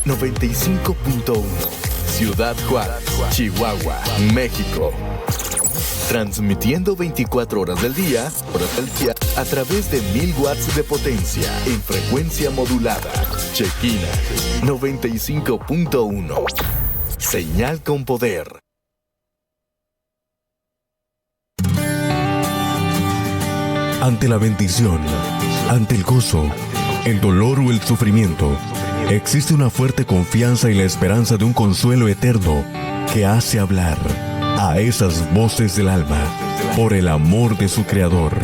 95.1, Ciudad Juárez, Chihuahua, México. Transmitiendo 24 horas del día a través de 1000 watts de potencia en frecuencia modulada. Chequina 95.1. Señal con poder. Ante la bendición, ante el gozo, el dolor o el sufrimiento, existe una fuerte confianza y la esperanza de un consuelo eterno que hace hablar a esas voces del alma por el amor de su creador.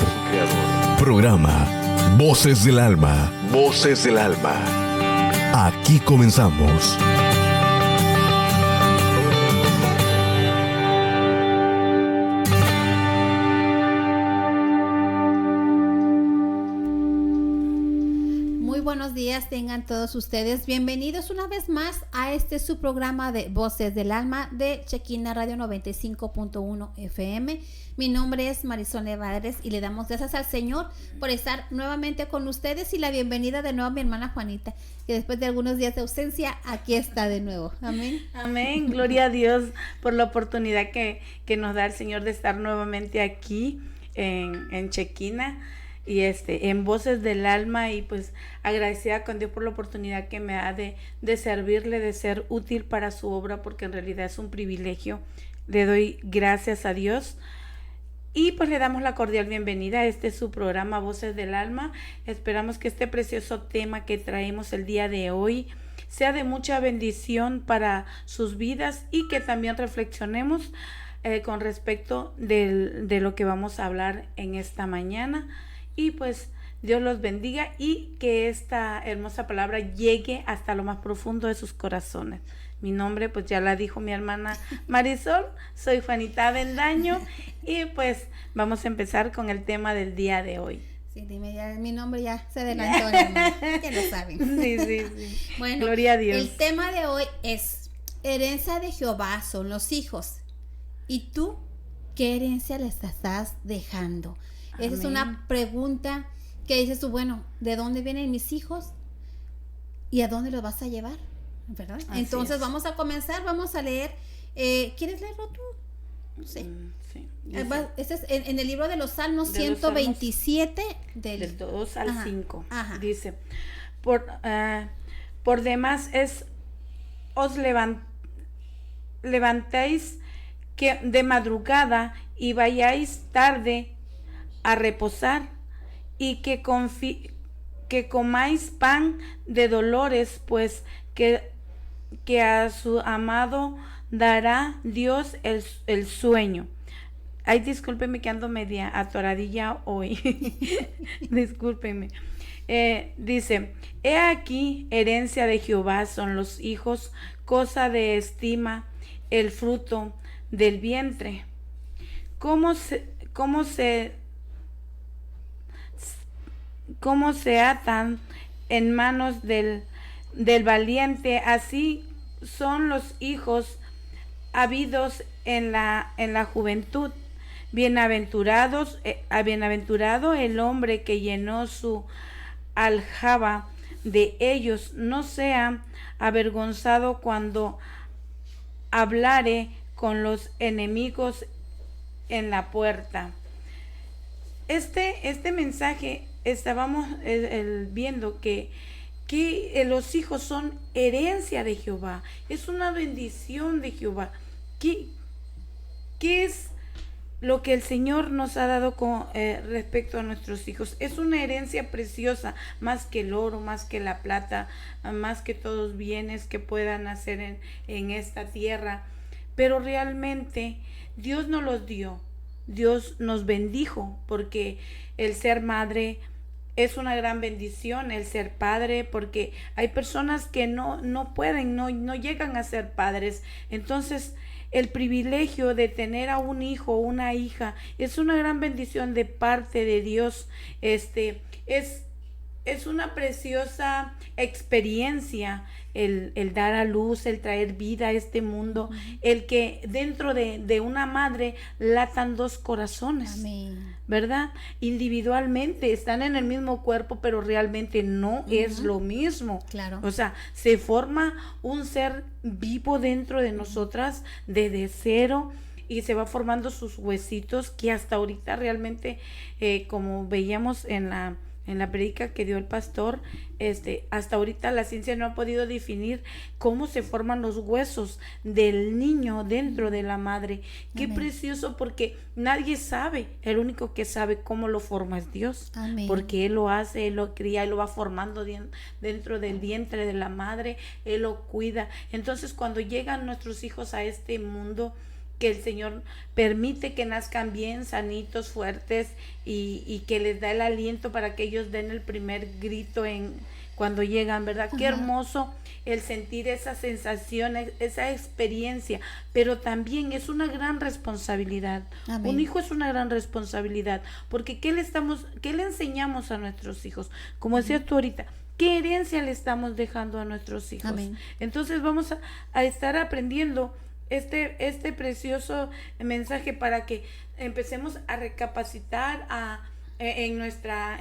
Programa Voces del Alma. Voces del Alma. Aquí comenzamos. Buenos días tengan todos ustedes, bienvenidos una vez más a su programa de Voces del Alma de Chequina Radio 95.1 FM. Mi nombre es Marisol Nevadres y le damos gracias al Señor por estar nuevamente con ustedes y la bienvenida de nuevo a mi hermana Juanita, que después de algunos días de ausencia aquí está de nuevo. Amén. Amén, gloria a Dios por la oportunidad que nos da el Señor de estar nuevamente aquí en Chequina y en Voces del Alma, y pues agradecida con Dios por la oportunidad que me da de servirle, de ser útil para su obra, porque en realidad es un privilegio. Le doy gracias a Dios y pues le damos la cordial bienvenida a su programa Voces del Alma. Esperamos que este precioso tema que traemos el día de hoy sea de mucha bendición para sus vidas y que también reflexionemos con respecto de lo que vamos a hablar en esta mañana. Y pues Dios los bendiga y que esta hermosa palabra llegue hasta lo más profundo de sus corazones. Mi nombre pues ya la dijo mi hermana Marisol, soy Juanita Avendaño y pues vamos a empezar con el tema del día de hoy. Sí, dime, ya, mi nombre ya se adelantó, hermano, que lo saben. Sí. Bueno, gloria a Dios. El tema de hoy es herencia de Jehová son los hijos. ¿Y tú qué herencia les estás dejando? Esa es una pregunta que dices tú, bueno, ¿de dónde vienen mis hijos? ¿Y a dónde los vas a llevar? ¿Verdad? Entonces vamos a comenzar, vamos a leer. ¿Quieres leerlo tú? Sí. Sí. Este es en el libro de los Salmos, de 127. Del 2 al 5. Ajá. Dice, por demás os levantéis que de madrugada y vayáis tarde a reposar, y que comáis pan de dolores, pues que a su amado dará Dios el sueño. Ay, discúlpeme que ando media atoradilla hoy. Discúlpeme. Dice, he aquí, herencia de Jehová son los hijos, cosa de estima el fruto del vientre. ¿Cómo se atan en manos del valiente, así son los hijos habidos en la juventud. Bienaventurado el hombre que llenó su aljaba de ellos, no sea avergonzado cuando hablare con los enemigos en la puerta. Este mensaje estábamos viendo que los hijos son herencia de Jehová, es una bendición de Jehová. ¿Qué es lo que el Señor nos ha dado con respecto a nuestros hijos? Es una herencia preciosa, más que el oro, más que la plata, más que todos bienes que puedan hacer en esta tierra, pero realmente Dios nos los dio. Dios nos bendijo, porque el ser madre es una gran bendición, el ser padre, porque hay personas que no pueden, no llegan a ser padres. Entonces el privilegio de tener a un hijo o una hija es una gran bendición de parte de Dios. Es es una preciosa experiencia el dar a luz, el traer vida a este mundo, el que dentro de una madre latan dos corazones. Amén. ¿Verdad? Individualmente están en el mismo cuerpo, pero realmente no es lo mismo. Claro. O sea, se forma un ser vivo dentro de nosotras desde cero, y se va formando sus huesitos, que hasta ahorita realmente, como veíamos en la predica que dio el pastor, hasta ahorita la ciencia no ha podido definir cómo se forman los huesos del niño dentro de la madre. Qué Amén. precioso, porque nadie sabe, el único que sabe cómo lo forma es Dios. Amén. Porque Él lo hace, Él lo cría, Él lo va formando dentro del vientre de la madre, Él lo cuida. Entonces, cuando llegan nuestros hijos a este mundo, que el Señor permite que nazcan bien, sanitos, fuertes, y que les da el aliento para que ellos den el primer grito cuando llegan, ¿verdad? Qué hermoso el sentir esas sensaciones, esa experiencia, pero también es una gran responsabilidad. Amén. Un hijo es una gran responsabilidad, porque ¿qué le enseñamos a nuestros hijos? Como decías tú ahorita, ¿qué herencia le estamos dejando a nuestros hijos? Amén. Entonces vamos a estar aprendiendo este precioso mensaje para que empecemos a recapacitar en nuestra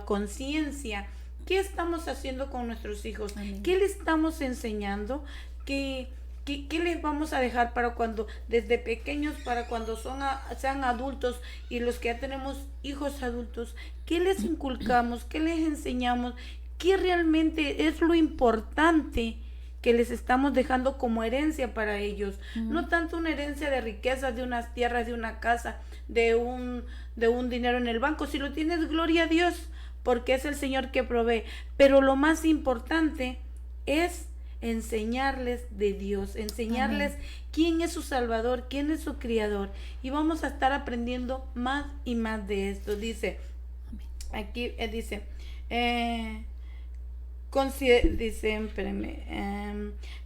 conciencia. ¿Qué estamos haciendo con nuestros hijos? Amén. ¿Qué les estamos enseñando? ¿Qué les vamos a dejar para cuando, desde pequeños, para cuando sean adultos, y los que ya tenemos hijos adultos? ¿Qué les inculcamos? ¿Qué les enseñamos? ¿Qué realmente es lo importante que les estamos dejando como herencia para ellos? No tanto una herencia de riquezas, de unas tierras, de una casa, de un dinero en el banco. Si lo tienes, gloria a Dios, porque es el Señor que provee. Pero lo más importante es enseñarles de Dios, enseñarles quién es su Salvador, quién es su Criador. Y vamos a estar aprendiendo más y más de esto. Dice, aquí dice,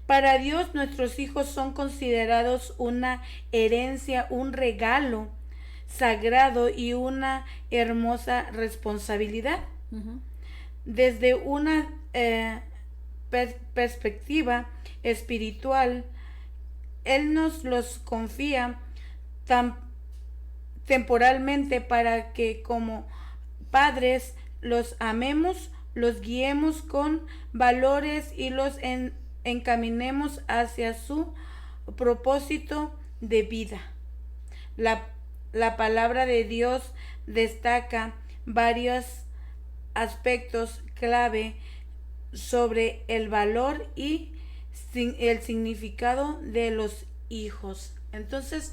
para Dios nuestros hijos son considerados una herencia, un regalo sagrado y una hermosa responsabilidad. Desde una perspectiva espiritual, Él nos los confía temporalmente para que como padres los amemos, los guiemos con valores y los encaminemos hacia su propósito de vida. La palabra de Dios destaca varios aspectos clave sobre el valor y el significado de los hijos. Entonces,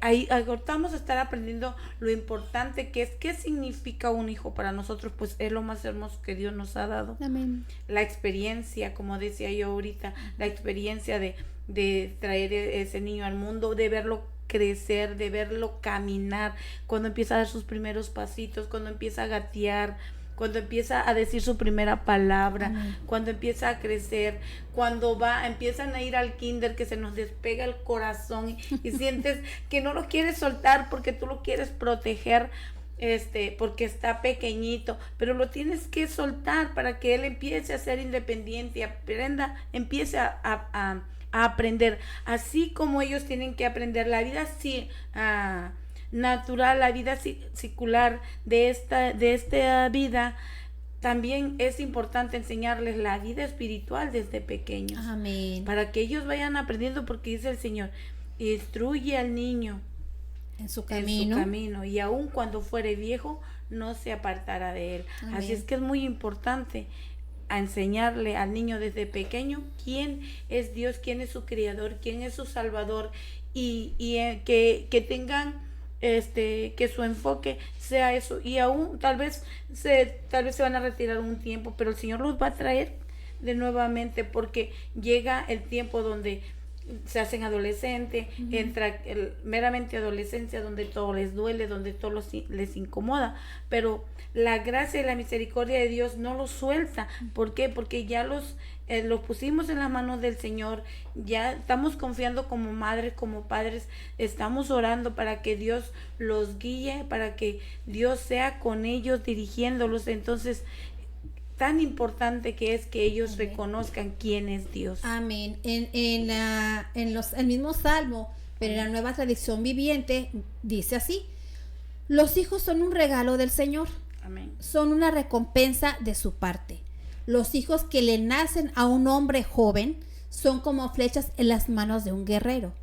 ahí vamos a estar aprendiendo lo importante que es, qué significa un hijo para nosotros. Pues es lo más hermoso que Dios nos ha dado. Amén. La experiencia, como decía yo ahorita, la experiencia de traer ese niño al mundo, de verlo crecer, de verlo caminar, cuando empieza a dar sus primeros pasitos, cuando empieza a gatear, cuando empieza a decir su primera palabra, cuando empieza a crecer, cuando empiezan a ir al kinder, que se nos despega el corazón y sientes que no lo quieres soltar porque tú lo quieres proteger, porque está pequeñito, pero lo tienes que soltar para que él empiece a ser independiente, empiece a aprender, así como ellos tienen que aprender la vida natural, la vida secular de esta vida. También es importante enseñarles la vida espiritual desde pequeños. Amén. Para que ellos vayan aprendiendo, porque dice el Señor, instruye al niño en su camino, y aun cuando fuere viejo no se apartará de él. Amén. Así es que es muy importante a enseñarle al niño desde pequeño quién es Dios, quién es su Criador, quién es su Salvador, y que tengan que su enfoque sea eso. Y aún tal vez se van a retirar un tiempo, pero el Señor los va a traer de nuevamente, porque llega el tiempo donde se hacen adolescentes, entra meramente adolescencia, donde todo les duele, donde todo les incomoda, pero la gracia y la misericordia de Dios no los suelta. ¿Por qué? Porque ya los los pusimos en las manos del Señor. Ya estamos confiando como madres, como padres, estamos orando para que Dios los guíe, para que Dios sea con ellos dirigiéndolos. Entonces, tan importante que es que ellos Amén. Reconozcan quién es Dios. Amén. El mismo Salmo, pero en la Nueva Traducción Viviente, dice así: los hijos son un regalo del Señor. Amén. Son una recompensa de su parte. Los hijos que le nacen a un hombre joven son como flechas en las manos de un guerrero.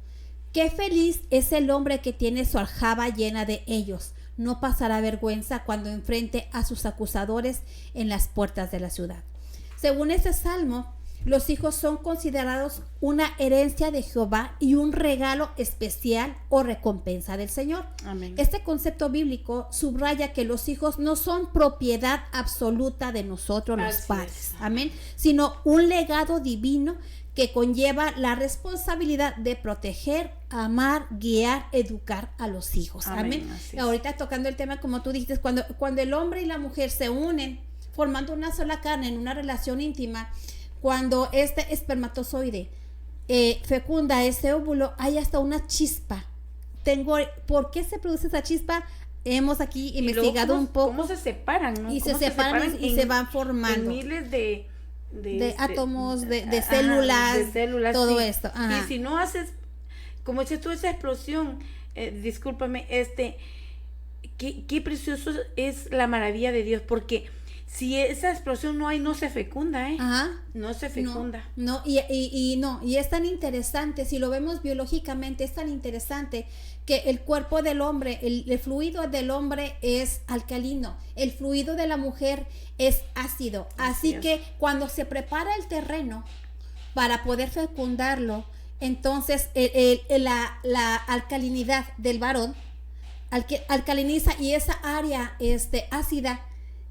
Qué feliz es el hombre que tiene su aljaba llena de ellos. No pasará vergüenza cuando enfrente a sus acusadores en las puertas de la ciudad. Según este salmo, los hijos son considerados una herencia de Jehová y un regalo especial o recompensa del Señor. Amén. Este concepto bíblico subraya que los hijos no son propiedad absoluta de nosotros los Así padres, es. amén, sino un legado divino que conlleva la responsabilidad de proteger, amar, guiar, educar a los hijos. Amén. Así es. Ahorita tocando el tema, como tú dijiste, cuando el hombre y la mujer se unen formando una sola carne en una relación íntima, cuando este espermatozoide fecunda ese óvulo, hay hasta una chispa. ¿Por qué se produce esa chispa? Hemos aquí investigado un poco. ¿Cómo se separan, no? Y se ¿Cómo separan y se van formando. En miles de átomos, de ajá, células, de células, todo sí. esto. Ajá. Y si no haces, como dices tú, esa explosión, discúlpame, qué precioso es la maravilla de Dios, porque si esa explosión no hay, no se fecunda, Ajá. No se fecunda. No, y es tan interesante, si lo vemos biológicamente, es tan interesante que el cuerpo del hombre, el fluido del hombre es alcalino, el fluido de la mujer es ácido. Así es. que cuando se prepara el terreno para poder fecundarlo, entonces la alcalinidad del varón alcaliniza, y esa área ácida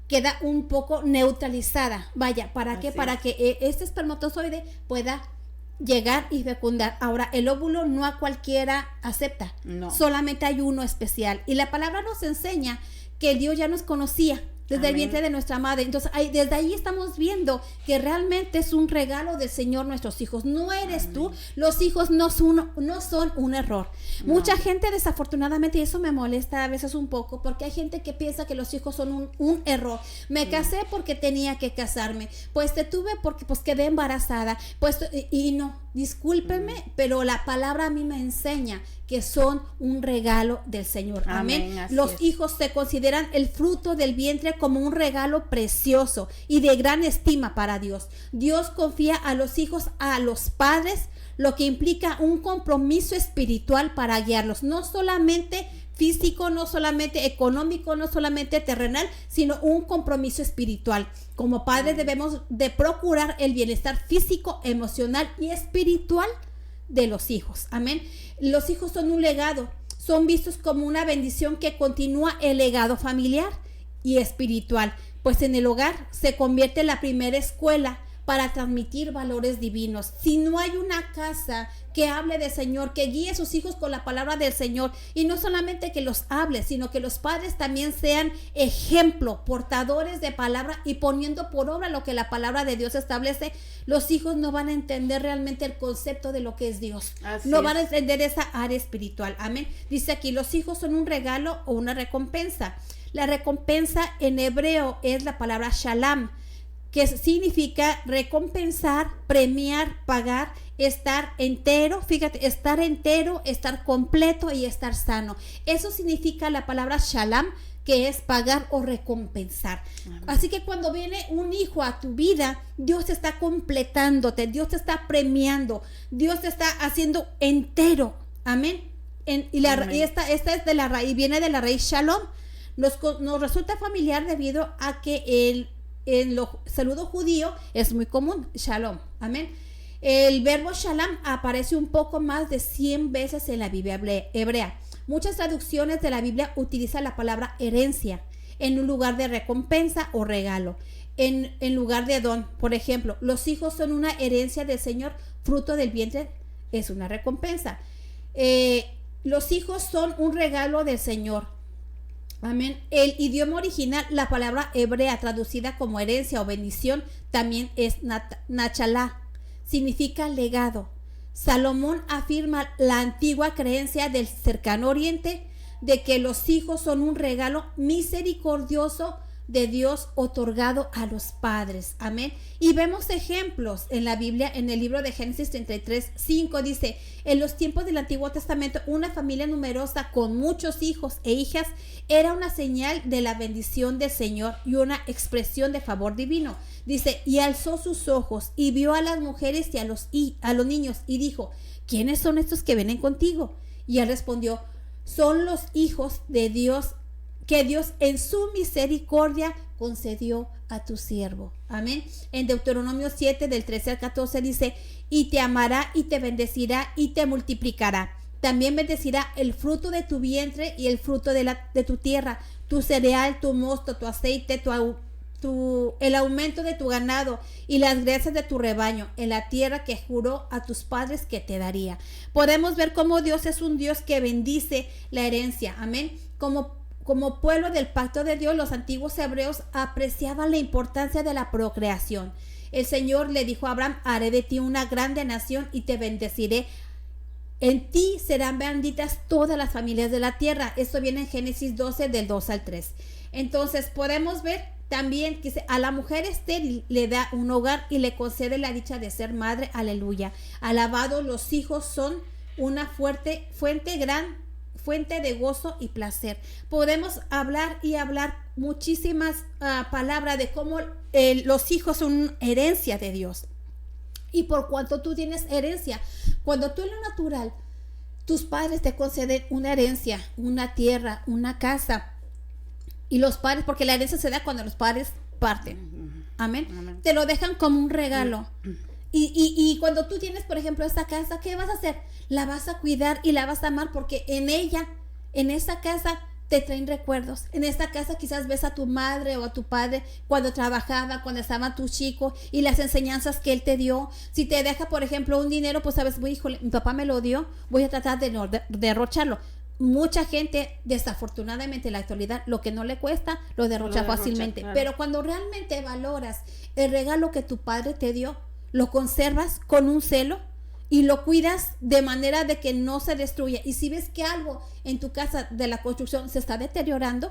queda un poco neutralizada. Vaya, ¿para qué? Así Para es. que este espermatozoide pueda llegar y fecundar. Ahora, el óvulo no a cualquiera acepta. No. Solamente hay uno especial. Y la palabra nos enseña que Dios ya nos conocía desde el Amén. vientre de nuestra madre. Entonces, desde ahí estamos viendo que realmente es un regalo del Señor nuestros hijos. No eres Amén. tú. Los hijos no son un error. No. Mucha gente, desafortunadamente, y eso me molesta a veces un poco, porque hay gente que piensa que los hijos son un error. Me casé porque tenía que casarme. Pues te tuve porque pues quedé embarazada. Pues y no, discúlpenme, pero la palabra a mí me enseña que son un regalo del Señor. Amén. Amén, así Los es. hijos se consideran el fruto del vientre como un regalo precioso y de gran estima para Dios. Dios confía a los hijos a los padres, lo que implica un compromiso espiritual para guiarlos, no solamente físico, no solamente económico, no solamente terrenal, sino un compromiso espiritual. Como padres debemos de procurar el bienestar físico, emocional y espiritual de los hijos. Amén. Los hijos son un legado, son vistos como una bendición que continúa el legado familiar y espiritual, pues en el hogar se convierte en la primera escuela para transmitir valores divinos. Si no hay una casa que hable del Señor, que guíe a sus hijos con la palabra del Señor, y no solamente que los hable, sino que los padres también sean ejemplo, portadores de palabra y poniendo por obra lo que la palabra de Dios establece, los hijos no van a entender realmente el concepto de lo que es Dios. Así No es. van a entender esa área espiritual. Amén. Dice aquí, los hijos son un regalo o una recompensa. La recompensa en hebreo es la palabra shalom, que significa recompensar, premiar, pagar, estar entero, fíjate, estar entero, estar completo y estar sano. Eso significa la palabra shalom, que es pagar o recompensar. Amén. Así que cuando viene un hijo a tu vida, Dios te está completándote, Dios te está premiando, Dios te está haciendo entero. Amén. Y esta es de la raíz, viene de la raíz shalom. Nos resulta familiar debido a que en lo saludo judío es muy común, shalom, amén. El verbo shalom aparece un poco más de 100 veces en la Biblia hebrea. Muchas traducciones de la Biblia utilizan la palabra herencia en un lugar de recompensa o regalo, en lugar de don. Por ejemplo, los hijos son una herencia del Señor, fruto del vientre es una recompensa. Los hijos son un regalo del Señor. Amén. El idioma original, la palabra hebrea traducida como herencia o bendición, también es nachalá. Significa legado. Salomón afirma la antigua creencia del cercano oriente de que los hijos son un regalo misericordioso de Dios otorgado a los padres. Amén. Y vemos ejemplos en la Biblia, en el libro de Génesis 33:5 dice: en los tiempos del Antiguo Testamento, una familia numerosa con muchos hijos e hijas era una señal de la bendición del Señor y una expresión de favor divino. Dice: y alzó sus ojos y vio a las mujeres y a los niños y dijo: ¿quiénes son estos que vienen contigo? Y él respondió: son los hijos de Dios, que Dios en su misericordia concedió a tu siervo. Amén. En Deuteronomio 7 del 13 al 14 dice: y te amará y te bendecirá y te multiplicará. También bendecirá el fruto de tu vientre y el fruto de tu tierra, tu cereal, tu mosto, tu aceite, el aumento de tu ganado y las grazas de tu rebaño en la tierra que juró a tus padres que te daría. Podemos ver cómo Dios es un Dios que bendice la herencia. Amén. Como pueblo del pacto de Dios, los antiguos hebreos apreciaban la importancia de la procreación. El Señor le dijo a Abraham: haré de ti una grande nación y te bendeciré. En ti serán benditas todas las familias de la tierra. Esto viene en Génesis 12 del 2 al 3. Entonces podemos ver también que a la mujer estéril le da un hogar y le concede la dicha de ser madre. Aleluya. Alabado, los hijos son una fuente de gozo y placer. Podemos hablar muchísimas palabras de cómo los hijos son herencia de Dios. Y por cuanto tú tienes herencia, cuando tú en lo natural, tus padres te conceden una herencia, una tierra, una casa, y los padres, porque la herencia se da cuando los padres parten. Amén. Amén. Te lo dejan como un regalo. Y cuando tú tienes, por ejemplo, esta casa, ¿qué vas a hacer? La vas a cuidar y la vas a amar, porque en ella, en esa casa, te traen recuerdos. En esta casa quizás ves a tu madre o a tu padre cuando trabajaba, cuando estaba tu chico, y las enseñanzas que él te dio. Si te deja, por ejemplo, un dinero, pues sabes, híjole, mi papá me lo dio, voy a tratar de no derrocharlo. Mucha gente, desafortunadamente en la actualidad, lo que no le cuesta, lo derrocha fácilmente. Claro. Pero cuando realmente valoras el regalo que tu padre te dio, lo conservas con un celo y lo cuidas de manera de que no se destruya. Y si ves que algo en tu casa de la construcción se está deteriorando,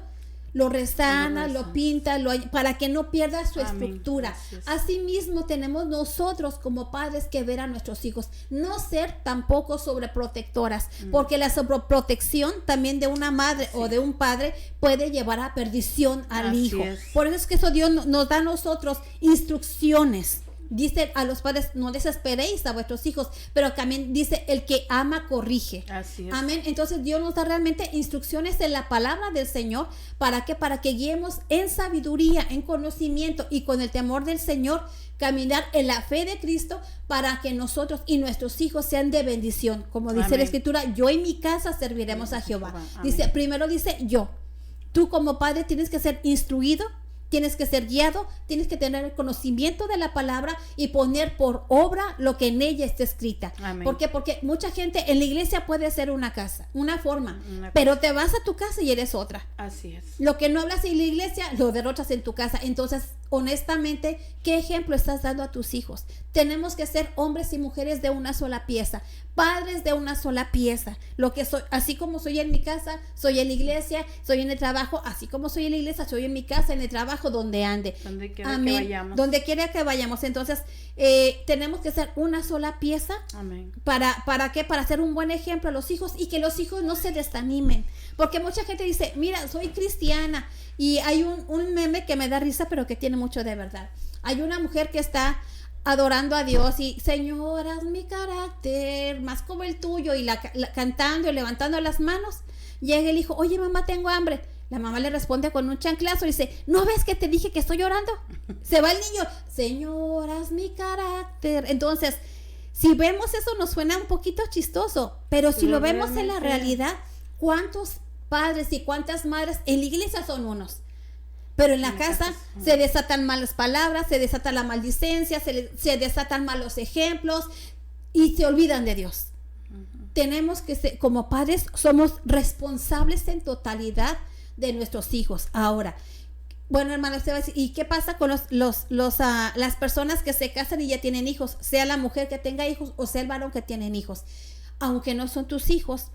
lo restanas, lo pintas, para que no pierda su estructura. Asimismo, tenemos nosotros como padres que ver a nuestros hijos, no ser tampoco sobreprotectoras, porque la sobreprotección también de una madre o de un padre puede llevar a perdición al hijo. Por eso es que eso Dios nos da a nosotros instrucciones. Dice a los padres: no desesperéis a vuestros hijos, pero también dice: el que ama corrige. Así es. Amén. Entonces Dios nos da realmente instrucciones en la palabra del Señor. ¿Para qué? Para que guiemos en sabiduría, en conocimiento y con el temor del Señor, caminar en la fe de Cristo, para que nosotros y nuestros hijos sean de bendición. Como dice la Escritura: yo y mi casa serviremos a Jehová. Dice, primero dice yo. Tú como padre tienes que ser instruido, tienes que ser guiado, tienes que tener el conocimiento de la palabra y poner por obra lo que en ella está escrita. Amén. ¿Por qué? Porque mucha gente en la iglesia puede ser una casa, una forma, pero te vas a tu casa y eres otra. Así es. Lo que no hablas en la iglesia, lo derrochas en tu casa. Entonces, honestamente, ¿qué ejemplo estás dando a tus hijos? Tenemos que ser hombres y mujeres de una sola pieza, padres de una sola pieza. Lo que soy, así como soy en mi casa, soy en la iglesia, soy en el trabajo, así como soy en la iglesia, soy en mi casa, en el trabajo, donde ande. Donde quiera que vayamos. Donde quiera que vayamos. Entonces, tenemos que ser una sola pieza. Amén. ¿Para qué? Para ser un buen ejemplo a los hijos y que los hijos no se desanimen. Porque mucha gente dice, mira, soy cristiana. Y hay un meme que me da risa, pero que tiene mucho de verdad. Hay una mujer que está adorando a Dios y: Señor, haz mi carácter más como el tuyo, y cantando y levantando las manos. Llega el hijo: oye, mamá, tengo hambre. La mamá le responde con un chanclazo y dice: ¿no ves que te dije que estoy orando? Se va el niño: Señor, haz mi carácter. Entonces, si vemos eso, nos suena un poquito chistoso, pero si lo vemos en la realidad, ¿cuántos padres y cuántas madres en la iglesia son unos? Pero en la casa se desatan malas palabras, se desata la maldicencia, se desatan malos ejemplos y se olvidan de Dios. Tenemos que ser, como padres, somos responsables en totalidad de nuestros hijos. Ahora, bueno, hermano, usted va a decir, ¿y qué pasa con las personas que se casan y ya tienen hijos? Sea la mujer que tenga hijos o sea el varón que tienen hijos. Aunque no son tus hijos,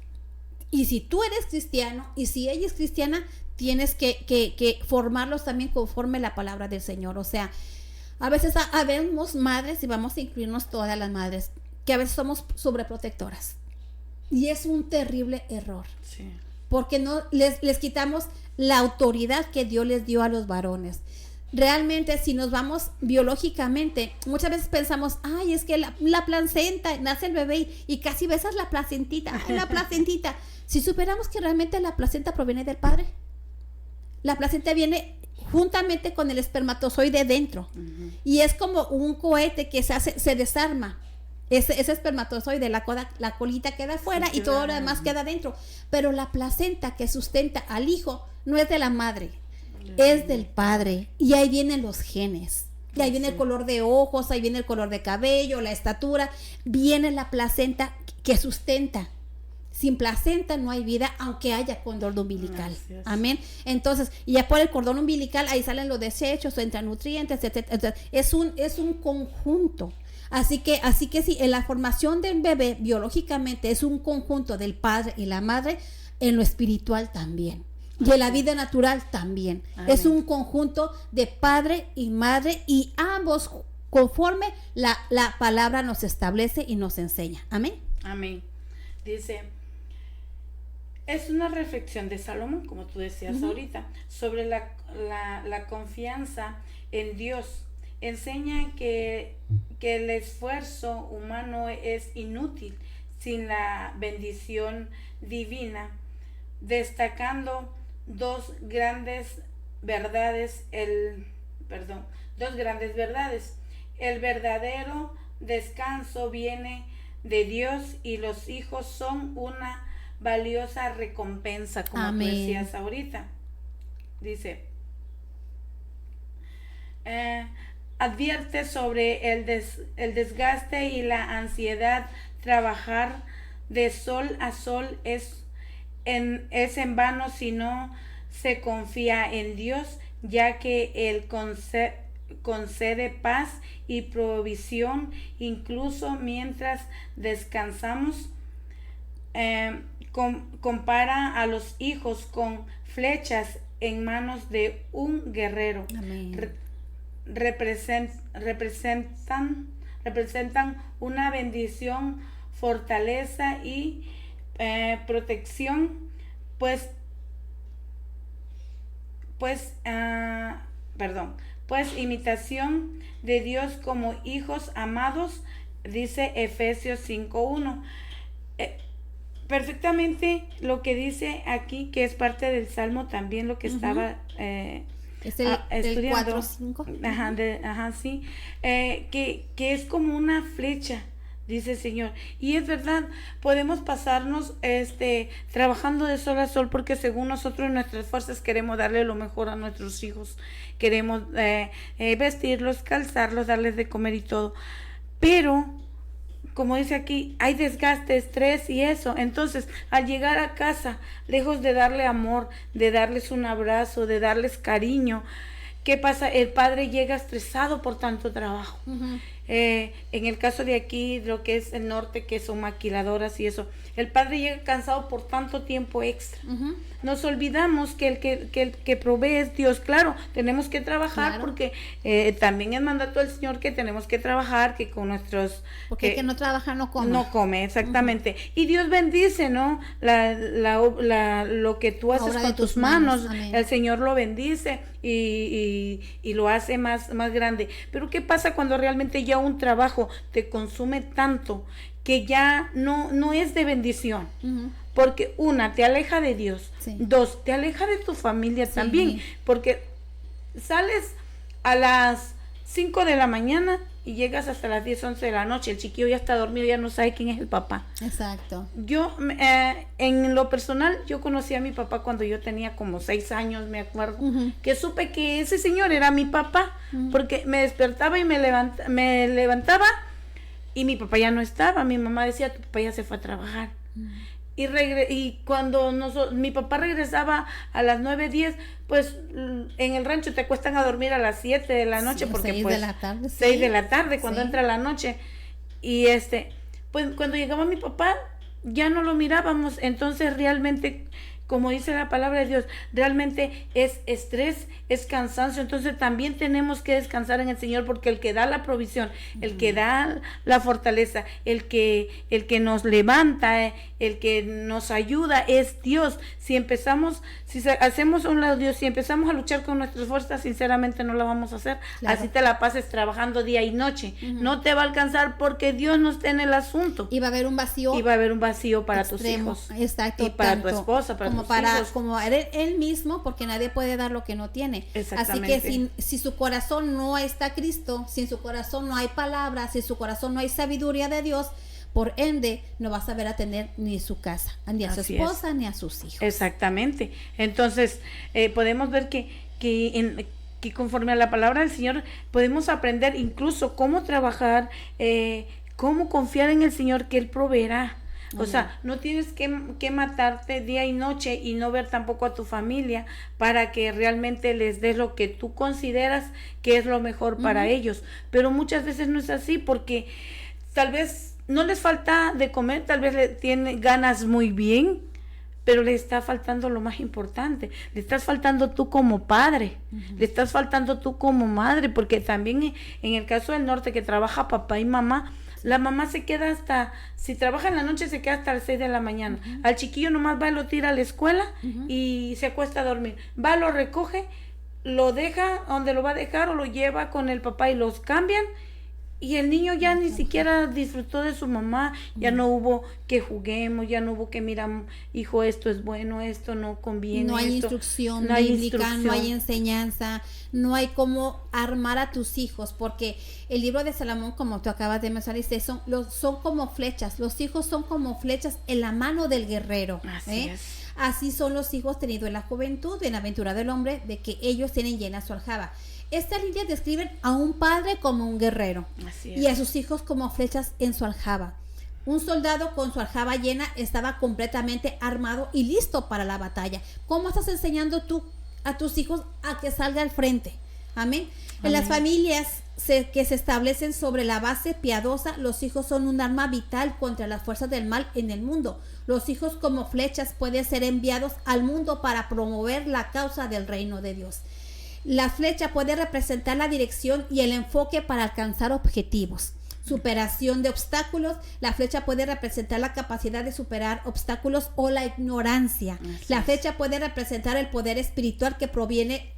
y si tú eres cristiano y si ella es cristiana, tienes que formarlos también conforme la palabra del Señor. O sea, a veces habemos madres, y vamos a incluirnos todas las madres, que a veces somos sobreprotectoras. Y es un terrible error. Sí. Porque no les quitamos la autoridad que Dios les dio a los varones. Realmente, si nos vamos biológicamente, muchas veces pensamos, ay, es que la placenta, nace el bebé y casi besas la placentita, ay, la placentita. Si superamos que realmente la placenta proviene del padre, la placenta viene juntamente con el espermatozoide dentro. Y es como un cohete que se desarma. Ese espermatozoide, la colita queda afuera y todo lo demás queda dentro. Pero la placenta que sustenta al hijo no es de la madre, es del padre. Y ahí vienen los genes. Y ahí viene el color de ojos, ahí viene el color de cabello, la estatura. Viene la placenta que sustenta. Sin placenta no hay vida, aunque haya cordón umbilical. Amén. Entonces, y ya por el cordón umbilical, ahí salen los desechos, entran nutrientes, etc. Es un conjunto. Así que sí, en la formación del bebé biológicamente es un conjunto del padre y la madre, en lo espiritual también. Y en la vida natural también. Amén. Es un conjunto de padre y madre, y ambos conforme la palabra nos establece y nos enseña. Amén. Amén. Dice, es una reflexión de Salomón, como tú decías ahorita, sobre la confianza en Dios. Enseña que el esfuerzo humano es inútil sin la bendición divina, destacando dos grandes verdades. El verdadero descanso viene de Dios y los hijos son una valiosa recompensa, como tú decías ahorita. Dice, advierte sobre el desgaste y la ansiedad. Trabajar de sol a sol es en vano si no se confía en Dios, ya que Él concede paz y provisión incluso mientras descansamos. Compara a los hijos con flechas en manos de un guerrero. Representan una bendición, fortaleza y protección, pues imitación de Dios como hijos amados, dice Efesios 5:1. Perfectamente lo que dice aquí, que es parte del Salmo también, lo que estaba estudiando. 4:5. Sí. Que es como una flecha, dice el Señor. Y es verdad, podemos pasarnos trabajando de sol a sol, porque según nosotros en nuestras fuerzas queremos darle lo mejor a nuestros hijos. Queremos vestirlos, calzarlos, darles de comer y todo. Pero como dice aquí, hay desgaste, estrés y eso. Entonces, al llegar a casa, lejos de darle amor, de darles un abrazo, de darles cariño, ¿qué pasa? El padre llega estresado por tanto trabajo. En el caso de aquí, lo que es el norte, que son maquiladoras y eso, el padre llega cansado por tanto tiempo extra. Nos olvidamos que el que provee es Dios. Claro, tenemos que trabajar, porque también es mandato del Señor que tenemos que trabajar, que con nuestros... Porque el que no trabaja no come. No come, exactamente. Y Dios bendice, ¿no? Lo que tú haces con tus manos. El Señor lo bendice y lo hace más grande. Pero ¿qué pasa cuando realmente ya un trabajo te consume tanto que ya no es de bendición? Porque una, te aleja de Dios. Dos, te aleja de tu familia también. Porque sales a las 5 de la mañana y llegas hasta las 10, 11 de la noche. El chiquillo ya está dormido, ya no sabe quién es el papá. Exacto. Yo, en lo personal, yo conocí a mi papá cuando yo tenía como 6 años, me acuerdo, que supe que ese señor era mi papá, porque me despertaba y me levantaba y mi papá ya no estaba. Mi mamá decía, tu papá ya se fue a trabajar. y cuando mi papá regresaba a las 9:10, pues en el rancho te acuestan a dormir a las 7 de la noche, Sí, porque 6 pues de la tarde, 6 sí. de la tarde cuando Sí. entra la noche. Y pues cuando llegaba mi papá ya no lo mirábamos. Entonces realmente, como dice la palabra de Dios, realmente es estrés, es cansancio. Entonces también tenemos que descansar en el Señor, porque el que da la provisión, el que da la fortaleza, el que nos levanta, el que nos ayuda es Dios. Si hacemos a un lado Dios, si empezamos a luchar con nuestras fuerzas, sinceramente no la vamos a hacer. Claro. Así te la pases trabajando día y noche. No te va a alcanzar, porque Dios no está en el asunto. Y va a haber un vacío. Y va a haber un vacío para extremo, tus hijos. exacto, Y para tu tanto esposa, para como tus para hijos. como él mismo, porque nadie puede dar lo que no tiene. Así Exactamente. que si su corazón no está Cristo, si en su corazón no hay palabra, si en su corazón no hay sabiduría de Dios, por ende no va a saber atender ni su casa, ni a su Así esposa, ni a sus hijos. Exactamente. Entonces, podemos ver que conforme a la palabra del Señor podemos aprender incluso cómo trabajar, cómo confiar en el Señor, que Él proveerá. O sea, no tienes que matarte día y noche y no ver tampoco a tu familia, para que realmente les des lo que tú consideras que es lo mejor para ellos. Pero muchas veces no es así, porque tal vez no les falta de comer, tal vez ganas muy bien, pero le está faltando lo más importante. Le estás faltando tú como padre, le estás faltando tú como madre, porque también en el caso del norte, que trabaja papá y mamá, la mamá se queda si trabaja en la noche, se queda hasta las 6 de la mañana. Al chiquillo nomás va y lo tira a la escuela y se acuesta a dormir. Va, lo recoge, lo deja donde lo va a dejar, o lo lleva con el papá y los cambian. Y el niño ya ni siquiera disfrutó de su mamá, ya no hubo que juguemos, ya no hubo que mira, hijo, esto es bueno, esto no conviene. No hay esto, instrucción no hay bíblica, instrucción. no hay enseñanza, no hay cómo armar a tus hijos, porque el libro de Salomón, como tú acabas de mencionar, dice, son como flechas, los hijos son como flechas en la mano del guerrero. Así es. Así son los hijos tenidos en la juventud, bienaventurado el hombre, de que ellos tienen llena su aljaba. Estas líneas describen a un padre como un guerrero. Así es. Y a sus hijos como flechas en su aljaba. Un soldado con su aljaba llena estaba completamente armado y listo para la batalla. ¿Cómo estás enseñando tú a tus hijos a que salga al frente? Amén. En las familias que se establecen sobre la base piadosa, los hijos son un arma vital contra las fuerzas del mal en el mundo. Los hijos como flechas pueden ser enviados al mundo para promover la causa del reino de Dios. La flecha puede representar la dirección y el enfoque para alcanzar objetivos. Superación de obstáculos. La flecha puede representar la capacidad de superar obstáculos o la ignorancia. La flecha puede representar el poder espiritual que proviene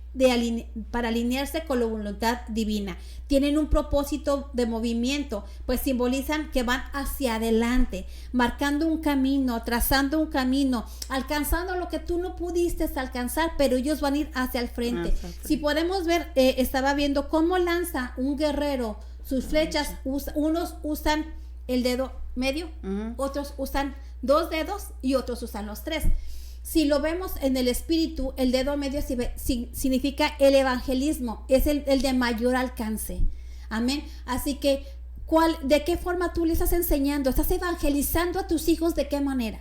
para alinearse con la voluntad divina. Tienen un propósito de movimiento, pues simbolizan que van hacia adelante, marcando un camino, trazando un camino, alcanzando lo que tú no pudiste alcanzar, pero ellos van a ir hacia el frente. Si podemos ver, estaba viendo cómo lanza un guerrero sus flechas. Unos usan el dedo medio, otros usan 2 dedos y otros usan los 3. Si lo vemos en el espíritu, el dedo medio significa el evangelismo, es el de mayor alcance. Amén. Así que, ¿de qué forma tú le estás enseñando? ¿Estás evangelizando a tus hijos? ¿De qué manera?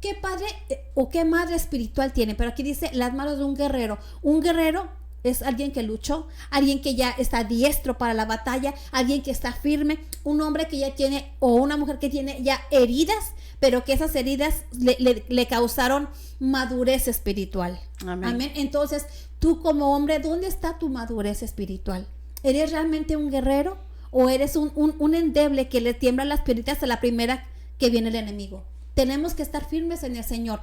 ¿Qué padre o qué madre espiritual tiene? Pero aquí dice las manos de un guerrero. Un guerrero es alguien que luchó, alguien que ya está diestro para la batalla, alguien que está firme, un hombre que ya tiene, o una mujer que tiene ya heridas, pero que esas heridas le causaron madurez espiritual. Amén. Amén. Entonces, tú como hombre, ¿dónde está tu madurez espiritual? ¿Eres realmente un guerrero o eres un endeble que le tiembla las piernitas a la primera que viene el enemigo? Tenemos que estar firmes en el Señor.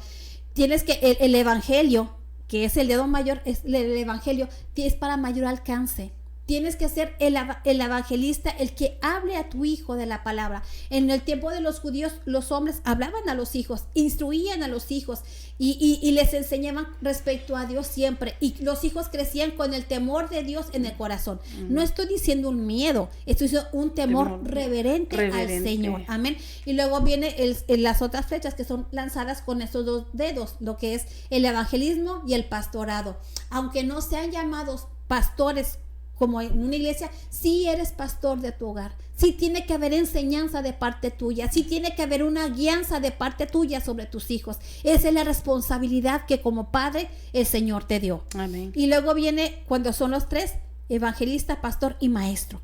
Tienes que, el evangelio, que es el dedo mayor, el evangelio es para mayor alcance. Tienes que ser el evangelista, el que hable a tu hijo de la palabra. En el tiempo de los judíos, los hombres hablaban a los hijos, instruían a los hijos y les enseñaban respecto a Dios siempre. Y los hijos crecían con el temor de Dios en el corazón. No estoy diciendo un miedo, estoy diciendo un temor reverente al Señor. Amén. Y luego viene las otras flechas que son lanzadas con estos 2 dedos, lo que es el evangelismo y el pastorado. Aunque no sean llamados pastores como en una iglesia, sí eres pastor de tu hogar, sí tiene que haber enseñanza de parte tuya, sí tiene que haber una guianza de parte tuya sobre tus hijos. Esa es la responsabilidad que como padre el Señor te dio. Amén. Y luego viene cuando son los tres, evangelista, pastor y maestro.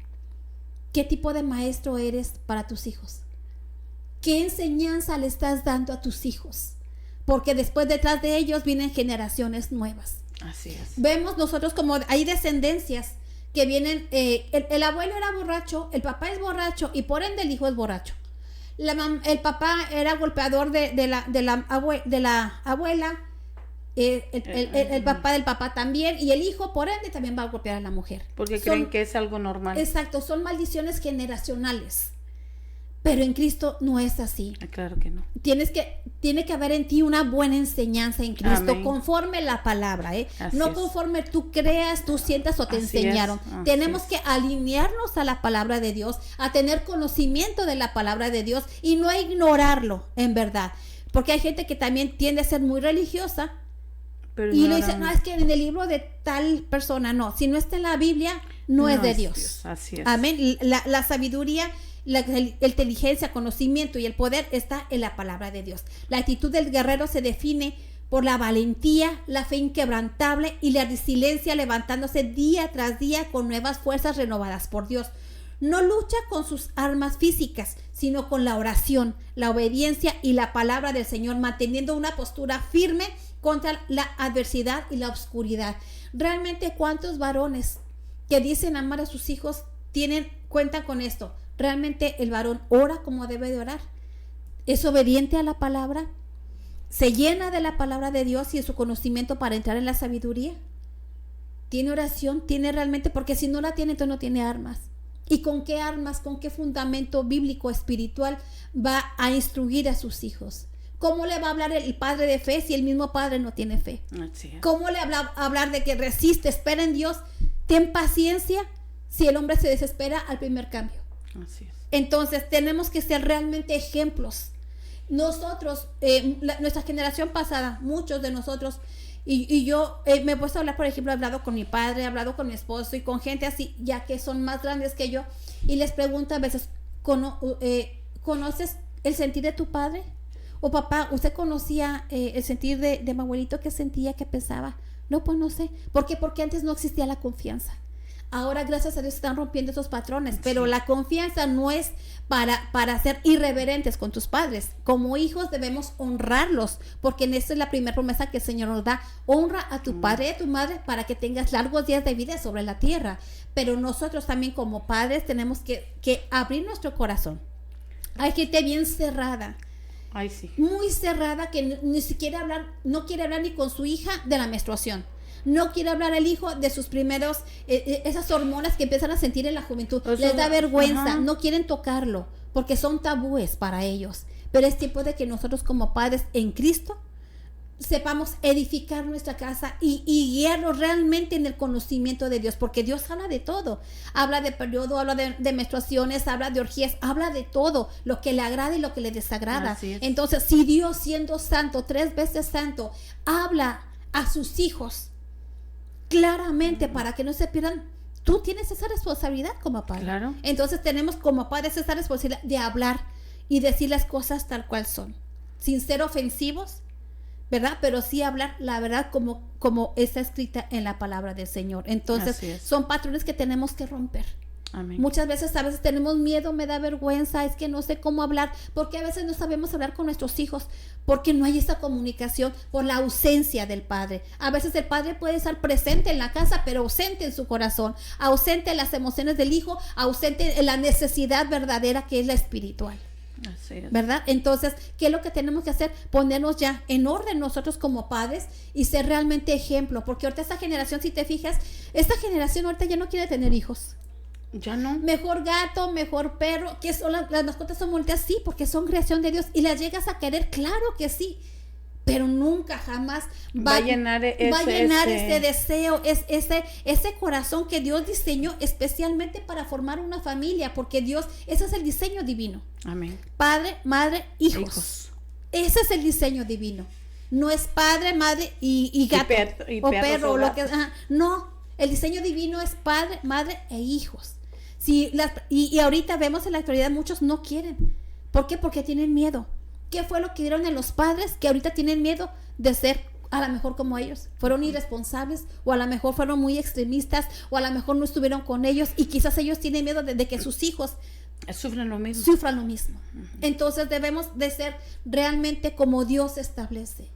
¿Qué tipo de maestro eres para tus hijos? ¿Qué enseñanza le estás dando a tus hijos? Porque después detrás de ellos vienen generaciones nuevas. Así es. Vemos nosotros como hay descendencias que vienen, el abuelo era borracho, el papá es borracho y por ende el hijo es borracho. El papá era golpeador de la abuela, el papá del papá también, y el hijo por ende también va a golpear a la mujer. Porque creen que es algo normal. Exacto, son maldiciones generacionales. Pero en Cristo no es así. Claro que no. Tiene que haber en ti una buena enseñanza en Cristo. Amén. Conforme la palabra, no conforme tú creas, tú sientas o te enseñaron. Tenemos que alinearnos a la palabra de Dios, a tener conocimiento de la palabra de Dios y no a ignorarlo, en verdad. Porque hay gente que también tiende a ser muy religiosa, pero y le dicen, no, es que en el libro de tal persona, no, si no está en la Biblia, no es de Dios. Así es. Amén. La sabiduría, la inteligencia, conocimiento y el poder está en la palabra de Dios. La actitud del guerrero se define por la valentía, la fe inquebrantable y la resiliencia, levantándose día tras día con nuevas fuerzas renovadas por Dios. No lucha con sus armas físicas, sino con la oración, la obediencia y la palabra del Señor, manteniendo una postura firme contra la adversidad y la oscuridad. Realmente, ¿cuántos varones que dicen amar a sus hijos cuentan con esto? ¿Realmente el varón ora como debe de orar? ¿Es obediente a la palabra? ¿Se llena de la palabra de Dios y de su conocimiento para entrar en la sabiduría? ¿Tiene oración? ¿Tiene realmente? Porque si no la tiene, entonces no tiene armas. ¿Y con qué armas, con qué fundamento bíblico, espiritual va a instruir a sus hijos? ¿Cómo le va a hablar el padre de fe si el mismo padre no tiene fe? ¿Cómo le va a hablar de que resiste, espera en Dios, ten paciencia si el hombre se desespera al primer cambio? Así es. Entonces tenemos que ser realmente ejemplos. Nosotros, nuestra generación pasada, muchos de nosotros, y yo me he puesto a hablar, por ejemplo, he hablado con mi padre, he hablado con mi esposo y con gente así, ya que son más grandes que yo, y les pregunto a veces, ¿conoces el sentir de tu padre? O papá, ¿usted conocía el sentir de mi abuelito? ¿Qué sentía, qué pensaba? No, pues no sé. ¿Por qué? Porque antes no existía la confianza. Ahora, gracias a Dios, están rompiendo esos patrones, pero la confianza no es para ser irreverentes con tus padres. Como hijos debemos honrarlos, porque en esta es la primera promesa que el Señor nos da. Honra a tu padre y a tu madre para que tengas largos días de vida sobre la tierra. Pero nosotros también como padres tenemos que abrir nuestro corazón. Hay gente bien cerrada. Ay, sí. Muy cerrada, que ni siquiera no quiere hablar ni con su hija de la menstruación. No quiere hablar el hijo de sus primeros, esas hormonas que empiezan a sentir en la juventud. Les da vergüenza, no quieren tocarlo, porque son tabúes para ellos. Pero es tiempo de que nosotros como padres en Cristo sepamos edificar nuestra casa y guiarnos realmente en el conocimiento de Dios, porque Dios habla de todo. Habla de periodo, habla de menstruaciones, habla de orgías, habla de todo, lo que le agrada y lo que le desagrada. Entonces, si Dios, siendo santo, 3 veces santo, habla a sus hijos claramente para que no se pierdan, tú tienes esa responsabilidad como padre. Claro. Entonces tenemos como padres esa responsabilidad de hablar y decir las cosas tal cual son, sin ser ofensivos, ¿verdad? Pero sí hablar la verdad como está escrita en la palabra del Señor. Entonces son patrones que tenemos que romper. Amén. Muchas veces tenemos miedo, me da vergüenza, es que no sé cómo hablar, porque a veces no sabemos hablar con nuestros hijos, porque no hay esa comunicación por la ausencia del padre. A veces el padre puede estar presente en la casa, pero ausente en su corazón, ausente en las emociones del hijo, ausente en la necesidad verdadera que es la espiritual. Así es. ¿Verdad? Entonces, ¿qué es lo que tenemos que hacer? Ponernos ya en orden nosotros como padres y ser realmente ejemplo, porque ahorita esta generación, si te fijas, esta generación ahorita ya no quiere tener hijos. Ya no. Mejor gato, mejor perro, que son las mascotas son bonitas, sí, porque son creación de Dios y las llegas a querer, claro que sí, pero nunca jamás va a llenar ese deseo, ese corazón que Dios diseñó especialmente para formar una familia, porque Dios, ese es el diseño divino. Amén. Padre, madre, hijos. Ese es el diseño divino. No es padre, madre y gato, o perro, o lo que no. El diseño divino es padre, madre e hijos. Y ahorita vemos en la actualidad muchos no quieren. ¿Por qué? Porque tienen miedo. ¿Qué fue lo que dieron en los padres que ahorita tienen miedo de ser a lo mejor como ellos? Fueron irresponsables, o a lo mejor fueron muy extremistas, o a lo mejor no estuvieron con ellos, y quizás ellos tienen miedo de que sus hijos sufran lo mismo. Entonces debemos de ser realmente como Dios establece.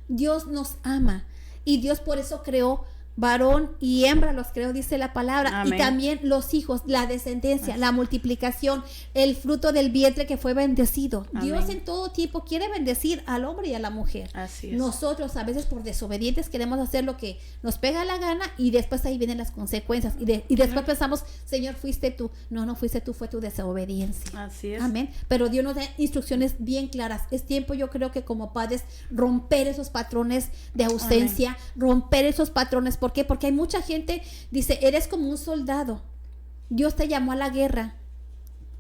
Dios nos ama, y Dios por eso creó varón y hembra, los creó, dice la palabra. Amén. Y también los hijos, la descendencia, la multiplicación, el fruto del vientre que fue bendecido. Amén. Dios en todo tiempo quiere bendecir al hombre y a la mujer. Así es. Nosotros a veces por desobedientes queremos hacer lo que nos pega la gana, y después ahí vienen las consecuencias, y después pensamos, Señor, fuiste tú. No fuiste tú, fue tu desobediencia. Así es. Amén. Pero Dios nos da instrucciones bien claras. Es tiempo, yo creo que como padres, romper esos patrones de ausencia. Amén. Romper esos patrones. ¿Por qué? Porque hay mucha gente, dice, eres como un soldado. Dios te llamó a la guerra,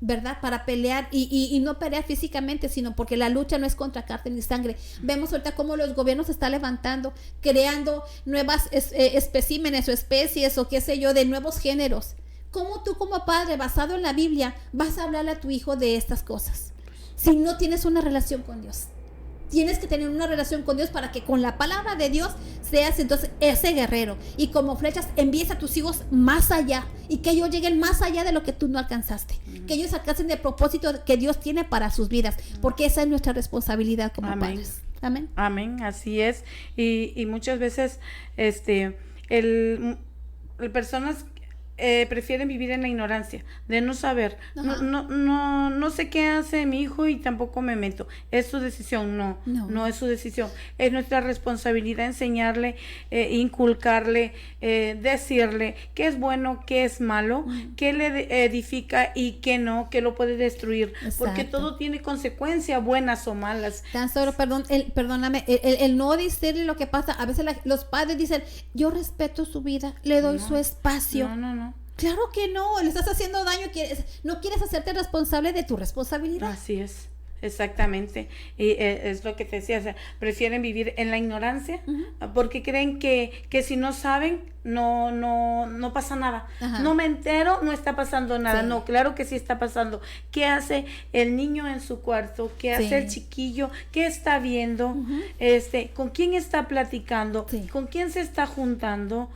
¿verdad? Para pelear, y no pelear físicamente, sino porque la lucha no es contra carne ni sangre. Vemos ahorita cómo los gobiernos se están levantando, creando nuevas especímenes o especies o qué sé yo, de nuevos géneros. ¿Cómo tú como padre, basado en la Biblia, vas a hablarle a tu hijo de estas cosas? Si no tienes una relación con Dios. Tienes que tener una relación con Dios para que con la palabra de Dios seas entonces ese guerrero, y como flechas envíes a tus hijos más allá, y que ellos lleguen más allá de lo que tú no alcanzaste, que ellos alcancen el propósito que Dios tiene para sus vidas, porque esa es nuestra responsabilidad como padres. Amén. Amén, así es. Y muchas veces personas prefieren vivir en la ignorancia, de no saber. No sé qué hace mi hijo y tampoco me meto. Es su decisión. No es su decisión. Es nuestra responsabilidad enseñarle, inculcarle, decirle qué es bueno, qué es malo, qué le edifica y qué no, qué lo puede destruir. Exacto. Porque todo tiene consecuencias, buenas o malas. Tan solo, perdóname, el no decirle lo que pasa. A veces los padres dicen, yo respeto su vida, le doy su espacio. No. Claro que no, le estás haciendo daño, no quieres hacerte responsable de tu responsabilidad. Así es, exactamente. Y es lo que te decía, o sea, prefieren vivir en la ignorancia, porque creen que si no saben, no pasa nada. Ajá. No me entero, no está pasando nada. Sí. No, claro que sí está pasando. ¿Qué hace el niño en su cuarto? ¿Qué hace el chiquillo? ¿Qué está viendo? ¿Con quién está platicando? Sí. ¿Con quién se está juntando?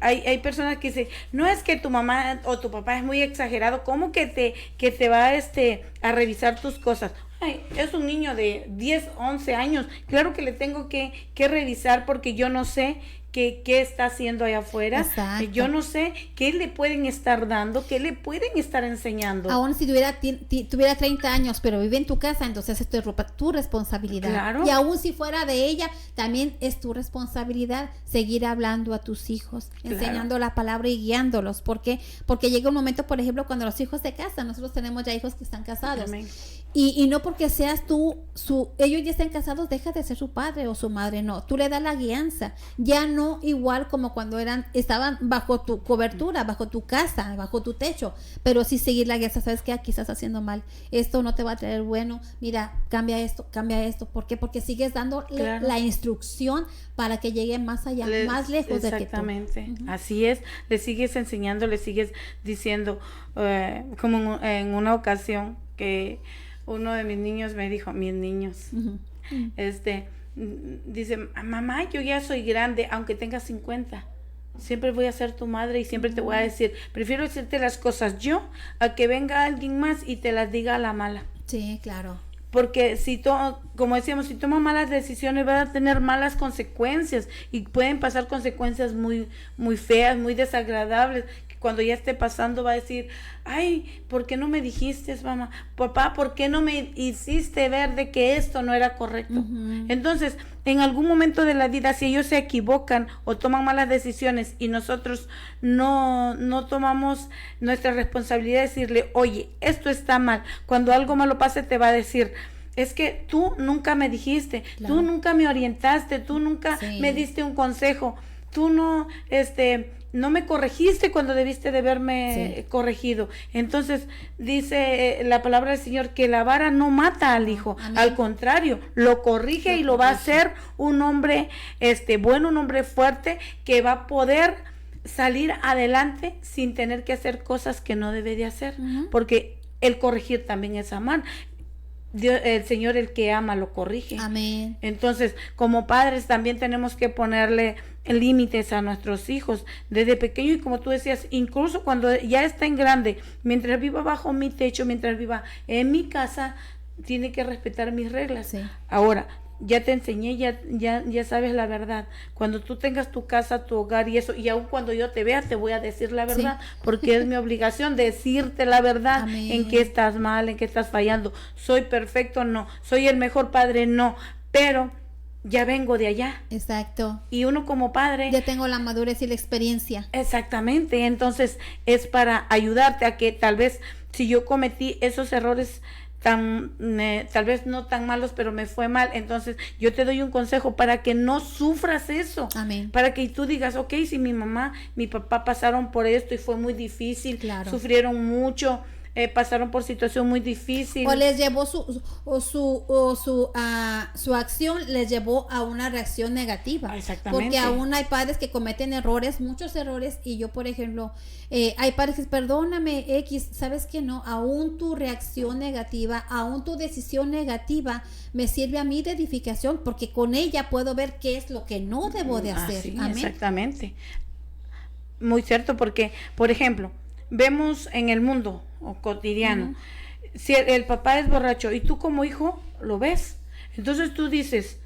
Hay personas que dicen, no es que tu mamá o tu papá es muy exagerado, ¿cómo que te va a revisar tus cosas? Ay, es un niño de 10, 11 años, claro que le tengo que revisar, porque yo no sé qué está haciendo allá afuera. Exacto. Yo no sé qué le pueden estar dando, qué le pueden estar enseñando. Aún si tuviera 30 años, pero vive en tu casa, entonces esto es tu responsabilidad. Claro. Y aún si fuera de ella, también es tu responsabilidad seguir hablando a tus hijos, enseñando la palabra y guiándolos. ¿Por qué? Porque llega un momento, por ejemplo, cuando los hijos se casan. Nosotros tenemos ya hijos que están casados. Amén. Y no porque seas tú, ellos ya estén casados, deja de ser su padre o su madre. No, tú le das la guianza. Ya no igual como cuando estaban bajo tu cobertura, bajo tu casa, bajo tu techo, pero sí seguir la guianza. ¿Sabes qué? Aquí estás haciendo mal, esto no te va a traer bueno, mira, cambia esto. ¿Por qué? Porque sigues dando la instrucción para que llegue más allá, más lejos de que tú. Exactamente, así es. Le sigues enseñando, le sigues diciendo, como en una ocasión que uno de mis niños me dijo, dice, mamá, yo ya soy grande, aunque tenga 50, siempre voy a ser tu madre y siempre te voy a decir, prefiero decirte las cosas yo a que venga alguien más y te las diga a la mala. Sí, claro. Porque como decíamos, si toma malas decisiones va a tener malas consecuencias, y pueden pasar consecuencias muy, muy feas, muy desagradables, que cuando ya esté pasando va a decir, ay, ¿por qué no me dijiste, mamá? Papá, ¿por qué no me hiciste ver de que esto no era correcto? Entonces, en algún momento de la vida, si ellos se equivocan o toman malas decisiones y nosotros no tomamos nuestra responsabilidad de decirle, oye, esto está mal, cuando algo malo pase te va a decir, es que tú nunca me dijiste, tú nunca me orientaste, tú nunca me diste un consejo, tú no no me corregiste cuando debiste de haberme corregido. Entonces dice la palabra del Señor que la vara no mata al hijo, al contrario, lo corrige y lo va a hacer un hombre bueno, un hombre fuerte que va a poder salir adelante sin tener que hacer cosas que no debe de hacer, porque el corregir también es amar. Dios, el Señor, el que ama, lo corrige. Amén. Entonces, como padres también tenemos que ponerle límites a nuestros hijos desde pequeño, y como tú decías, incluso cuando ya estén grande, mientras viva bajo mi techo, mientras viva en mi casa, tiene que respetar mis reglas. Sí. Ahora, ya te enseñé, ya sabes la verdad. Cuando tú tengas tu casa, tu hogar y eso, y aun cuando yo te vea, te voy a decir la verdad, porque es mi obligación decirte la verdad. Amén. En qué estás mal, en qué estás fallando. Soy perfecto, no. Soy el mejor padre, no. Pero ya vengo de allá. Exacto. Y uno como padre... Ya tengo la madurez y la experiencia. Exactamente. Entonces es para ayudarte a que tal vez si yo cometí esos errores tal vez no tan malos, pero me fue mal, entonces yo te doy un consejo para que no sufras eso. Amén. Para que tú digas, ok, si mi mamá, mi papá pasaron por esto y fue muy difícil, sufrieron mucho, pasaron por situación muy difícil, o les llevó su acción les llevó a una reacción negativa. Exactamente. Porque aún hay padres que cometen errores, muchos errores, y yo, por ejemplo, hay padres que perdóname, X, sabes que no, aún tu reacción negativa, aún tu decisión negativa me sirve a mí de edificación, porque con ella puedo ver qué es lo que no debo de hacer. Sí, amén. Exactamente. Muy cierto, porque, por ejemplo, vemos en el mundo cotidiano, si el papá es borracho y tú como hijo lo ves, entonces tú dices,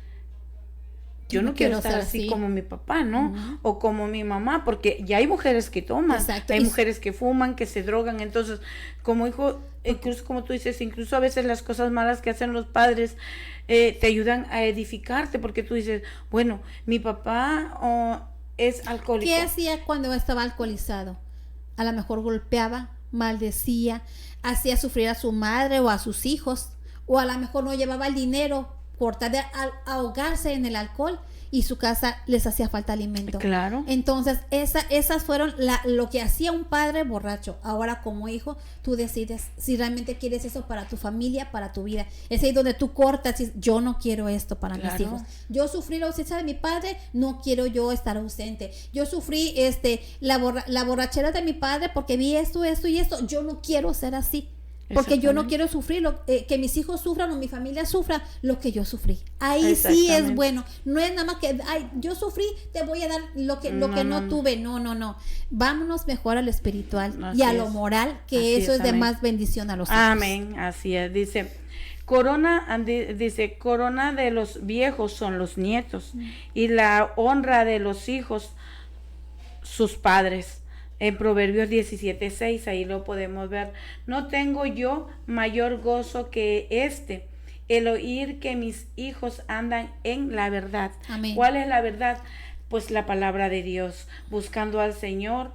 yo no quiero estar así como mi papá, ¿no? O como mi mamá, porque ya hay mujeres que toman, hay mujeres que fuman, que se drogan. Entonces, como hijo, incluso como tú dices, incluso a veces las cosas malas que hacen los padres te ayudan a edificarte, porque tú dices, bueno, mi papá es alcohólico. ¿Qué hacía cuando estaba alcoholizado? A lo mejor golpeaba, maldecía, hacía sufrir a su madre o a sus hijos, o a lo mejor no llevaba el dinero por tal de ahogarse en el alcohol, y su casa les hacía falta alimento. Claro. Entonces, esas fueron lo que hacía un padre borracho. Ahora, como hijo, tú decides si realmente quieres eso para tu familia, para tu vida. Es ahí donde tú cortas y dices, yo no quiero esto para mis hijos. Yo sufrí la ausencia de mi padre, no quiero yo estar ausente. Yo sufrí la borrachera de mi padre porque vi esto y esto. Yo no quiero ser así. Porque yo no quiero sufrir que mis hijos sufran o mi familia sufra lo que yo sufrí. Ahí sí es bueno. No es nada más que, ay, yo sufrí, te voy a dar lo que no tuve. No. Vámonos mejor a lo espiritual y a lo moral, que eso es de más bendición a los hijos. Amén, así es. Dice, corona de los viejos son los nietos, y la honra de los hijos sus padres. En Proverbios 17:6, ahí lo podemos ver. No tengo yo mayor gozo que el oír que mis hijos andan en la verdad. Amén. ¿Cuál es la verdad? Pues la palabra de Dios, buscando al Señor,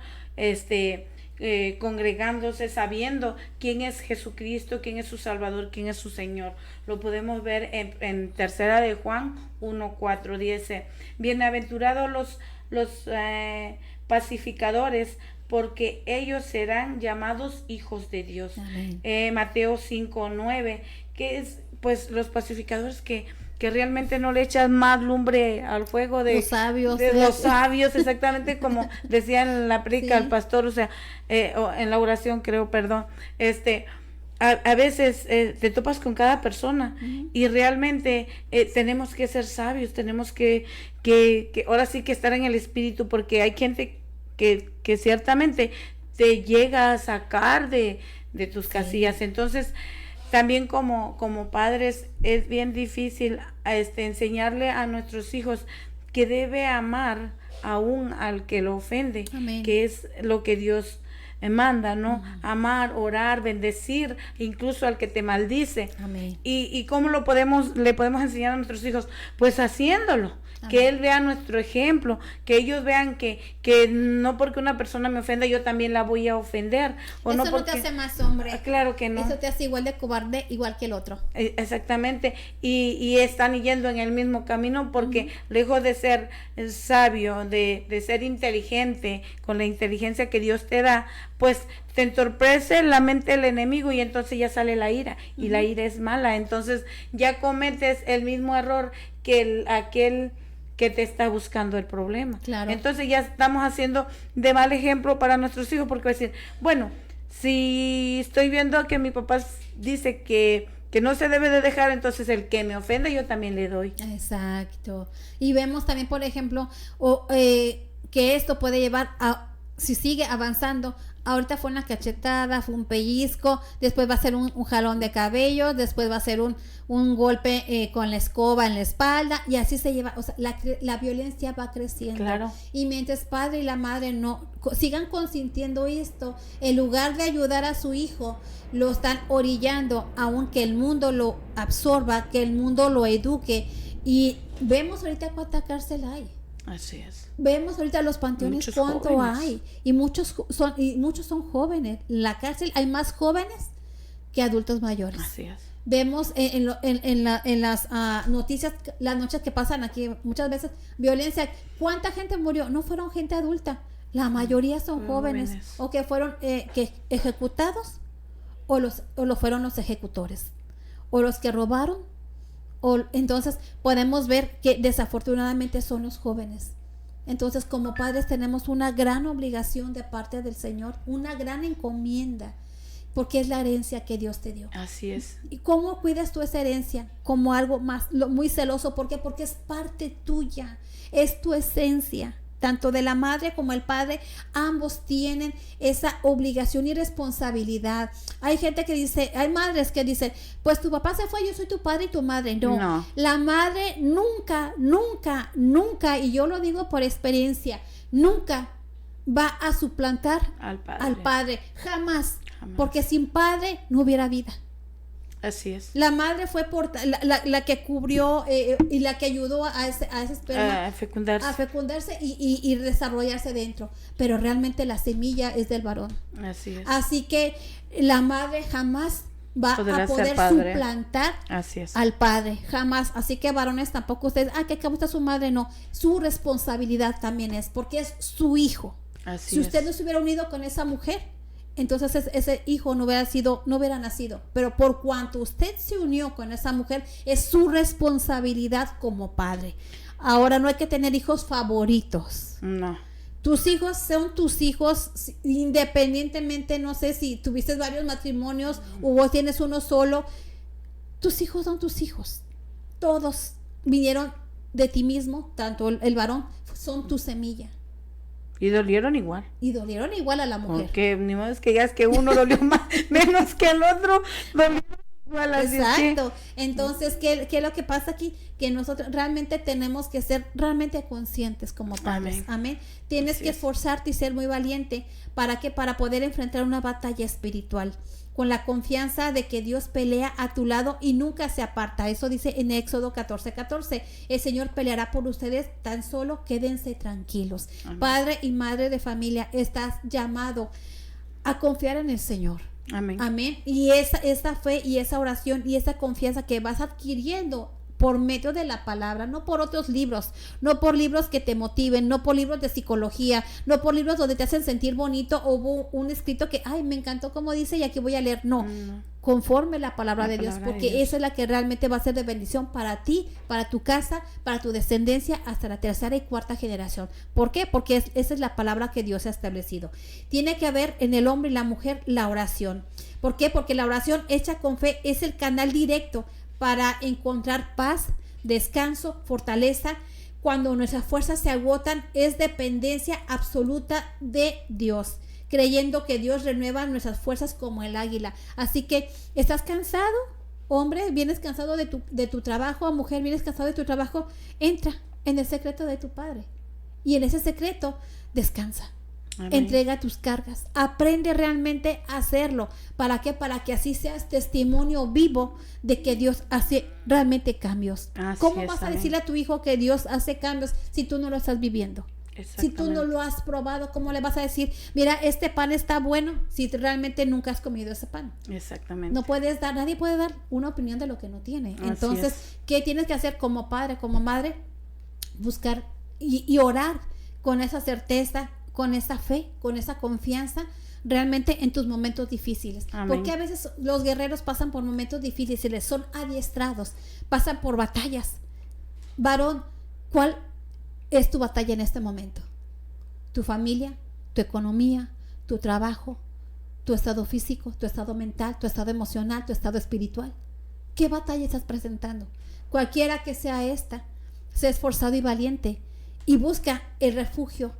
congregándose, sabiendo quién es Jesucristo, quién es su Salvador, quién es su Señor. Lo podemos ver en tercera de Juan 1:4, dice, bienaventurados los pacificadores, porque ellos serán llamados hijos de Dios. Mateo 5:9, que es pues los pacificadores que realmente no le echan más lumbre al fuego de los sabios, exactamente como decía en la predica el pastor, o sea, en la oración creo, perdón, a veces te topas con cada persona y realmente tenemos que ser sabios, tenemos que ahora sí que estar en el espíritu, porque hay gente que ciertamente te llega a sacar de tus casillas. Entonces también como padres es bien difícil enseñarle a nuestros hijos que debe amar aún al que lo ofende. Amén. Que es lo que Dios manda, ¿no? Amar, orar, bendecir, incluso al que te maldice. Amén. ¿Y cómo le podemos enseñar a nuestros hijos? Pues haciéndolo. Amén. Que él vea nuestro ejemplo, que ellos vean que no porque una persona me ofenda yo también la voy a ofender. O Eso no, porque, no te hace más hombre. Claro que no. Eso te hace igual de cobarde, igual que el otro. Exactamente. Y están yendo en el mismo camino porque lejos de ser sabio, de ser inteligente, con la inteligencia que Dios te da, pues te entorpece la mente del enemigo y entonces ya sale la ira. Y la ira es mala. Entonces ya cometes el mismo error que aquel que te está buscando el problema. Claro. Entonces ya estamos haciendo de mal ejemplo para nuestros hijos porque va a decir, bueno, si estoy viendo que mi papá dice que no se debe de dejar, entonces el que me ofende yo también le doy. Exacto. Y vemos también, por ejemplo, que esto puede llevar a, si sigue avanzando, ahorita fue una cachetada, fue un pellizco, después va a ser un jalón de cabello, después va a ser un golpe con la escoba en la espalda, y así se lleva, o sea, la violencia va creciendo. Claro. Y mientras padre y la madre no sigan consintiendo esto, en lugar de ayudar a su hijo, lo están orillando, aunque el mundo lo absorba, que el mundo lo eduque. Y vemos ahorita cuánta cárcel hay. Así es. Vemos ahorita los panteones Muchos cuánto jóvenes. hay, y muchos son jóvenes. En la cárcel hay más jóvenes que adultos mayores. Así es. Vemos en las noticias, las noches que pasan aquí, muchas veces violencia. ¿Cuánta gente murió? No fueron gente adulta, la mayoría son jóvenes, o que fueron que ejecutados, o lo fueron los ejecutores, o los que robaron. Entonces podemos ver que desafortunadamente son los jóvenes. Entonces, como padres tenemos una gran obligación de parte del Señor, una gran encomienda, porque es la herencia que Dios te dio. Así es. ¿Y cómo cuidas tú esa herencia? Como algo muy celoso. ¿Por qué? Porque es parte tuya, es tu esencia. Tanto de la madre como el padre, ambos tienen esa obligación y responsabilidad. Hay gente que dice, hay madres que dicen, pues tu papá se fue, yo soy tu padre y tu madre. No. La madre nunca, y yo lo digo por experiencia, nunca va a suplantar al padre. Jamás. Porque sin padre no hubiera vida. Así es. La madre fue la que cubrió y la que ayudó a ese esperma a fecundarse y desarrollarse dentro. Pero realmente la semilla es del varón. Así es. Así que la madre jamás va a poder suplantar al padre. Jamás. Así que varones tampoco ustedes, que gusta su madre. No. Su responsabilidad también es, porque es su hijo. Así si usted no se hubiera unido con esa mujer, entonces ese hijo no hubiera nacido. Pero por cuanto usted se unió con esa mujer, es su responsabilidad como padre. Ahora, no hay que tener hijos favoritos. No. Tus hijos son tus hijos, independientemente, no sé si tuviste varios matrimonios o vos tienes uno solo. Tus hijos son tus hijos. Todos vinieron de ti mismo, tanto el varón, son tu semilla. Y dolieron igual. Y dolieron igual a la mujer. Porque ni modo es que ya es que uno dolió más, menos que el otro. Dolieron igual. Así. Exacto. Entonces, ¿qué es lo que pasa aquí? Que nosotros realmente tenemos que ser realmente conscientes como padres. Amén. Tienes que esforzarte y ser muy valiente. ¿Para qué? Para poder enfrentar una batalla espiritual. Con la confianza de que Dios pelea a tu lado y nunca se aparta. Eso dice en Éxodo 14:14. El Señor peleará por ustedes, tan solo quédense tranquilos. Amén. Padre y madre de familia, estás llamado a confiar en el Señor. Amén. Amén. Y esa fe y esa oración y esa confianza que vas adquiriendo por medio de la palabra, no por otros libros, no por libros que te motiven, no por libros de psicología, no por libros donde te hacen sentir bonito o un escrito que, me encantó como dice y aquí voy a leer. No, conforme la palabra de Dios, porque esa es la que realmente va a ser de bendición para ti, para tu casa, para tu descendencia, hasta la tercera y cuarta generación. ¿Por qué? Porque esa es la palabra que Dios ha establecido. Tiene que haber en el hombre y la mujer la oración. ¿Por qué? Porque la oración hecha con fe es el canal directo para encontrar paz, descanso, fortaleza. Cuando nuestras fuerzas se agotan, es dependencia absoluta de Dios, creyendo que Dios renueva nuestras fuerzas como el águila. Así que, ¿estás cansado? Hombre, ¿vienes cansado de tu trabajo? Mujer, ¿vienes cansado de tu trabajo? Entra en el secreto de tu Padre. Y en ese secreto, descansa. Amén. Entrega tus cargas. Aprende realmente a hacerlo. ¿Para qué? Para que así seas testimonio vivo de que Dios hace realmente cambios. Así ¿Cómo es, vas a amén. decirle a tu hijo que Dios hace cambios si tú no lo estás viviendo? Si tú no Exactamente. lo has probado, ¿cómo le vas a decir, mira, este pan está bueno, si realmente nunca has comido ese pan? Exactamente. No puedes dar, nadie puede dar una opinión de lo que no tiene. Así Entonces, es. ¿qué tienes que hacer como padre, como madre? Buscar y orar con esa certeza, con esa fe, con esa confianza, realmente en tus momentos difíciles. Amén. Porque a veces los guerreros pasan por momentos difíciles, son adiestrados, pasan por batallas. Varón, ¿cuál es tu batalla en este momento? Tu familia, tu economía, tu trabajo, tu estado físico, tu estado mental, tu estado emocional, tu estado espiritual. ¿Qué batalla estás presentando? Cualquiera que sea esta, sé esforzado y valiente y busca el refugio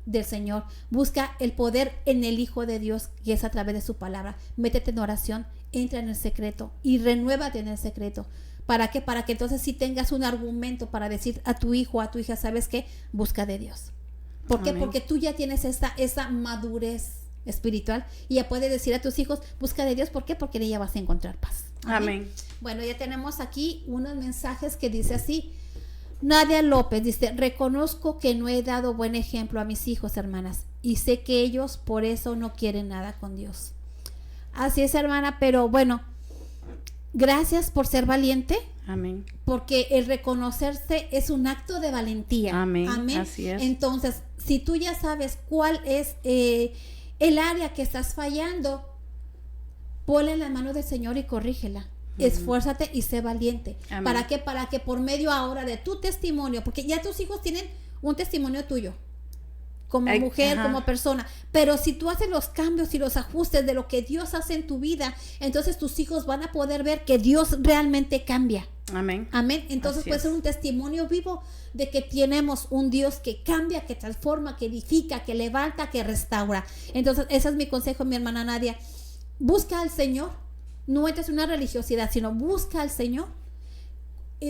del Señor, busca el poder en el Hijo de Dios, que es a través de su palabra. Métete en oración, entra en el secreto y renuévate en el secreto. ¿Para qué? Para que entonces sí tengas un argumento para decir a tu hijo o a tu hija, ¿sabes qué? Busca de Dios. ¿Por qué? Amén. Porque tú ya tienes esa madurez espiritual y ya puedes decir a tus hijos, busca de Dios. ¿Por qué? Porque en ella vas a encontrar paz. Amén. Bueno, ya tenemos aquí unos mensajes que dice así. Nadia López dice, reconozco que no he dado buen ejemplo a mis hijos, hermanas, y sé que ellos por eso no quieren nada con Dios. Así es, hermana, pero bueno, gracias por ser valiente, Amén. porque el reconocerse es un acto de valentía. Amén, así es. Entonces, si tú ya sabes cuál es el área que estás fallando, ponle en la mano del Señor y corrígela. Esfuérzate y sé valiente. Amén. ¿Para qué? Para que por medio ahora de tu testimonio, porque ya tus hijos tienen un testimonio tuyo, como mujer, ajá. como persona, pero si tú haces los cambios y los ajustes de lo que Dios hace en tu vida, entonces tus hijos van a poder ver que Dios realmente cambia. Amén. Amén. Entonces Así puede es. ser un testimonio vivo de que tenemos un Dios que cambia, que transforma, que edifica, que levanta, que restaura. Entonces ese es mi consejo, mi hermana Nadia. Busca al Señor. No entres en una religiosidad, sino busca al Señor.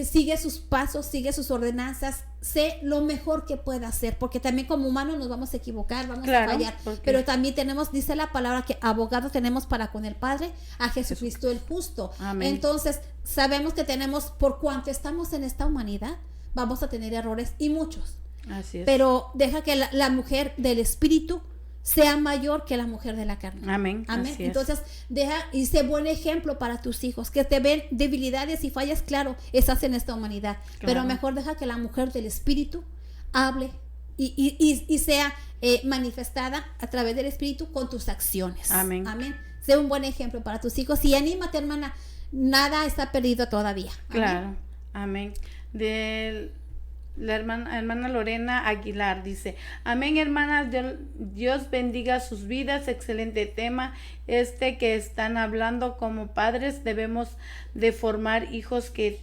Sigue sus pasos, sigue sus ordenanzas. Sé lo mejor que pueda hacer, porque también como humanos nos vamos a equivocar, vamos Claro, a fallar. porque- Pero también tenemos, dice la palabra, que abogado tenemos para con el Padre, a Jesucristo el justo. Amén. Entonces, sabemos que tenemos, por cuanto estamos en esta humanidad, vamos a tener errores y muchos. Así es. Pero deja que la mujer del espíritu sea mayor que la mujer de la carne. Amén. Amén. Así es. Entonces, deja y sé buen ejemplo para tus hijos, que te ven debilidades y fallas, claro, estás en esta humanidad. Pero Claro. mejor deja que la mujer del espíritu hable y sea manifestada a través del espíritu con tus acciones. Amén. Amén. Sé un buen ejemplo para tus hijos y anímate, hermana. Nada está perdido todavía. Amén. Claro. Amén. De la hermana Lorena Aguilar dice, amén, hermanas, Dios bendiga sus vidas. Excelente tema que están hablando. Como padres debemos de formar hijos que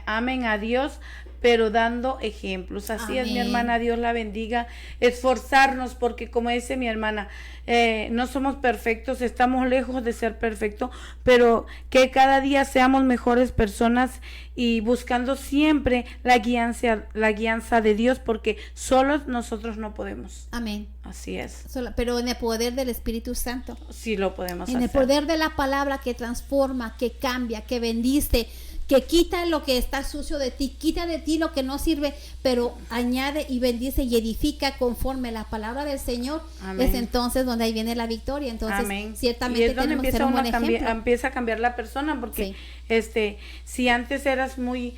amen a Dios, pero dando ejemplos. Así es, mi Amén. hermana, Dios la bendiga. Esforzarnos, porque como dice mi hermana, no somos perfectos, estamos lejos de ser perfectos, pero que cada día seamos mejores personas y buscando siempre la guianza de Dios, porque solos nosotros no podemos. Amén. Así es, Pero en el poder del Espíritu Santo. sí lo podemos En hacer. el poder de la palabra que transforma, que cambia, que bendice, que quita lo que está sucio de ti, quita de ti lo que no sirve, pero añade y bendice y edifica conforme la palabra del Señor. Amén. Es entonces donde ahí viene la victoria. Entonces, Amén. ciertamente Y es donde tenemos que ser empieza un uno buen a cambiar, ejemplo. empieza a cambiar la persona, porque si antes eras muy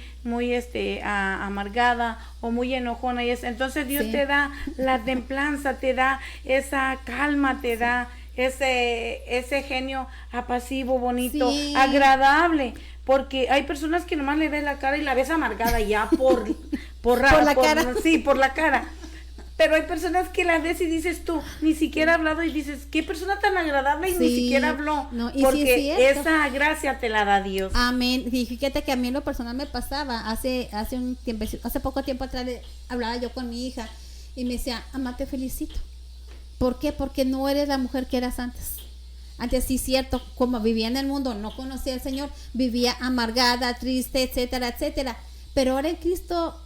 amargada o muy enojona, entonces Dios Sí. te da la templanza, te da esa calma, te da ese genio apasivo, bonito, Sí. agradable, porque hay personas que nomás le ves la cara y la ves amargada ya por la cara. Sí, por la cara. Pero hay personas que la ves y dices tú, ni siquiera ha hablado, y dices, qué persona tan agradable, y ni Sí. siquiera habló. No, y sí porque es cierto. esa gracia te la da Dios. Amén. Y fíjate que a mí en lo personal me pasaba hace un tiempo, hace poco tiempo atrás hablaba yo con mi hija y me decía, mamá, te felicito. ¿Por qué? Porque no eres la mujer que eras antes. Antes sí, cierto, como vivía en el mundo, no conocía al Señor, vivía amargada, triste, etcétera, etcétera. Pero ahora en Cristo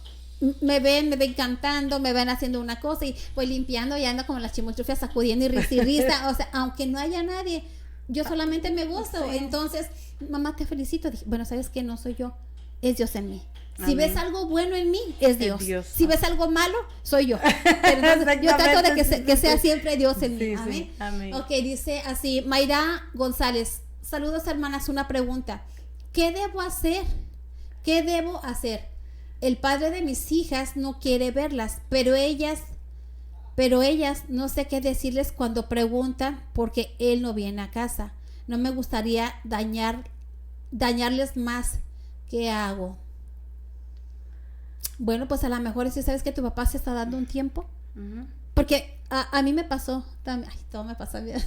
me ven cantando, me ven haciendo una cosa y voy limpiando y ando como las chimoltrufia sacudiendo y risa. O sea, aunque no haya nadie, yo solamente me gozo. Sí. Entonces, mamá, te felicito. Dije, bueno, ¿sabes qué? No soy yo, es Dios en mí. Si ves algo bueno en mí, es Dios. Si ves algo malo, soy yo. Entonces, yo trato de que sea siempre Dios en mí. Amén. Sí. Amén. Ok, dice así, Mayra González. Saludos, hermanas. Una pregunta. ¿Qué debo hacer? ¿Qué debo hacer? El padre de mis hijas no quiere verlas, pero ellas no sé qué decirles cuando preguntan porque él no viene a casa. No me gustaría dañarles más. ¿Qué hago? Bueno, pues a lo mejor si sabes que tu papá se está dando un tiempo. Porque a mí me pasó también. Ay, todo me pasa bien.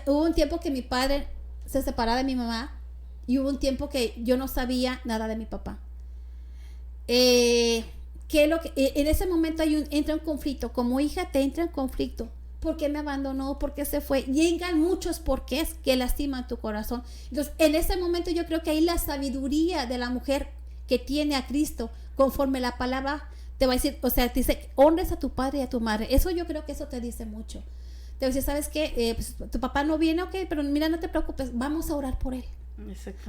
Hubo un tiempo que mi padre se separaba de mi mamá y hubo un tiempo que yo no sabía nada de mi papá. En ese momento entra un conflicto. Como hija te entra en conflicto. ¿Por qué me abandonó? ¿Por qué se fue? Llegan muchos porqués que lastiman tu corazón. Entonces, en ese momento yo creo que ahí la sabiduría de la mujer que tiene a Cristo, conforme la palabra te va a decir, o sea, te dice, honres a tu padre y a tu madre. Eso yo creo que eso te dice mucho. Te dice, ¿sabes qué? Pues, tu papá no viene, ok, pero mira, no te preocupes, vamos a orar por él.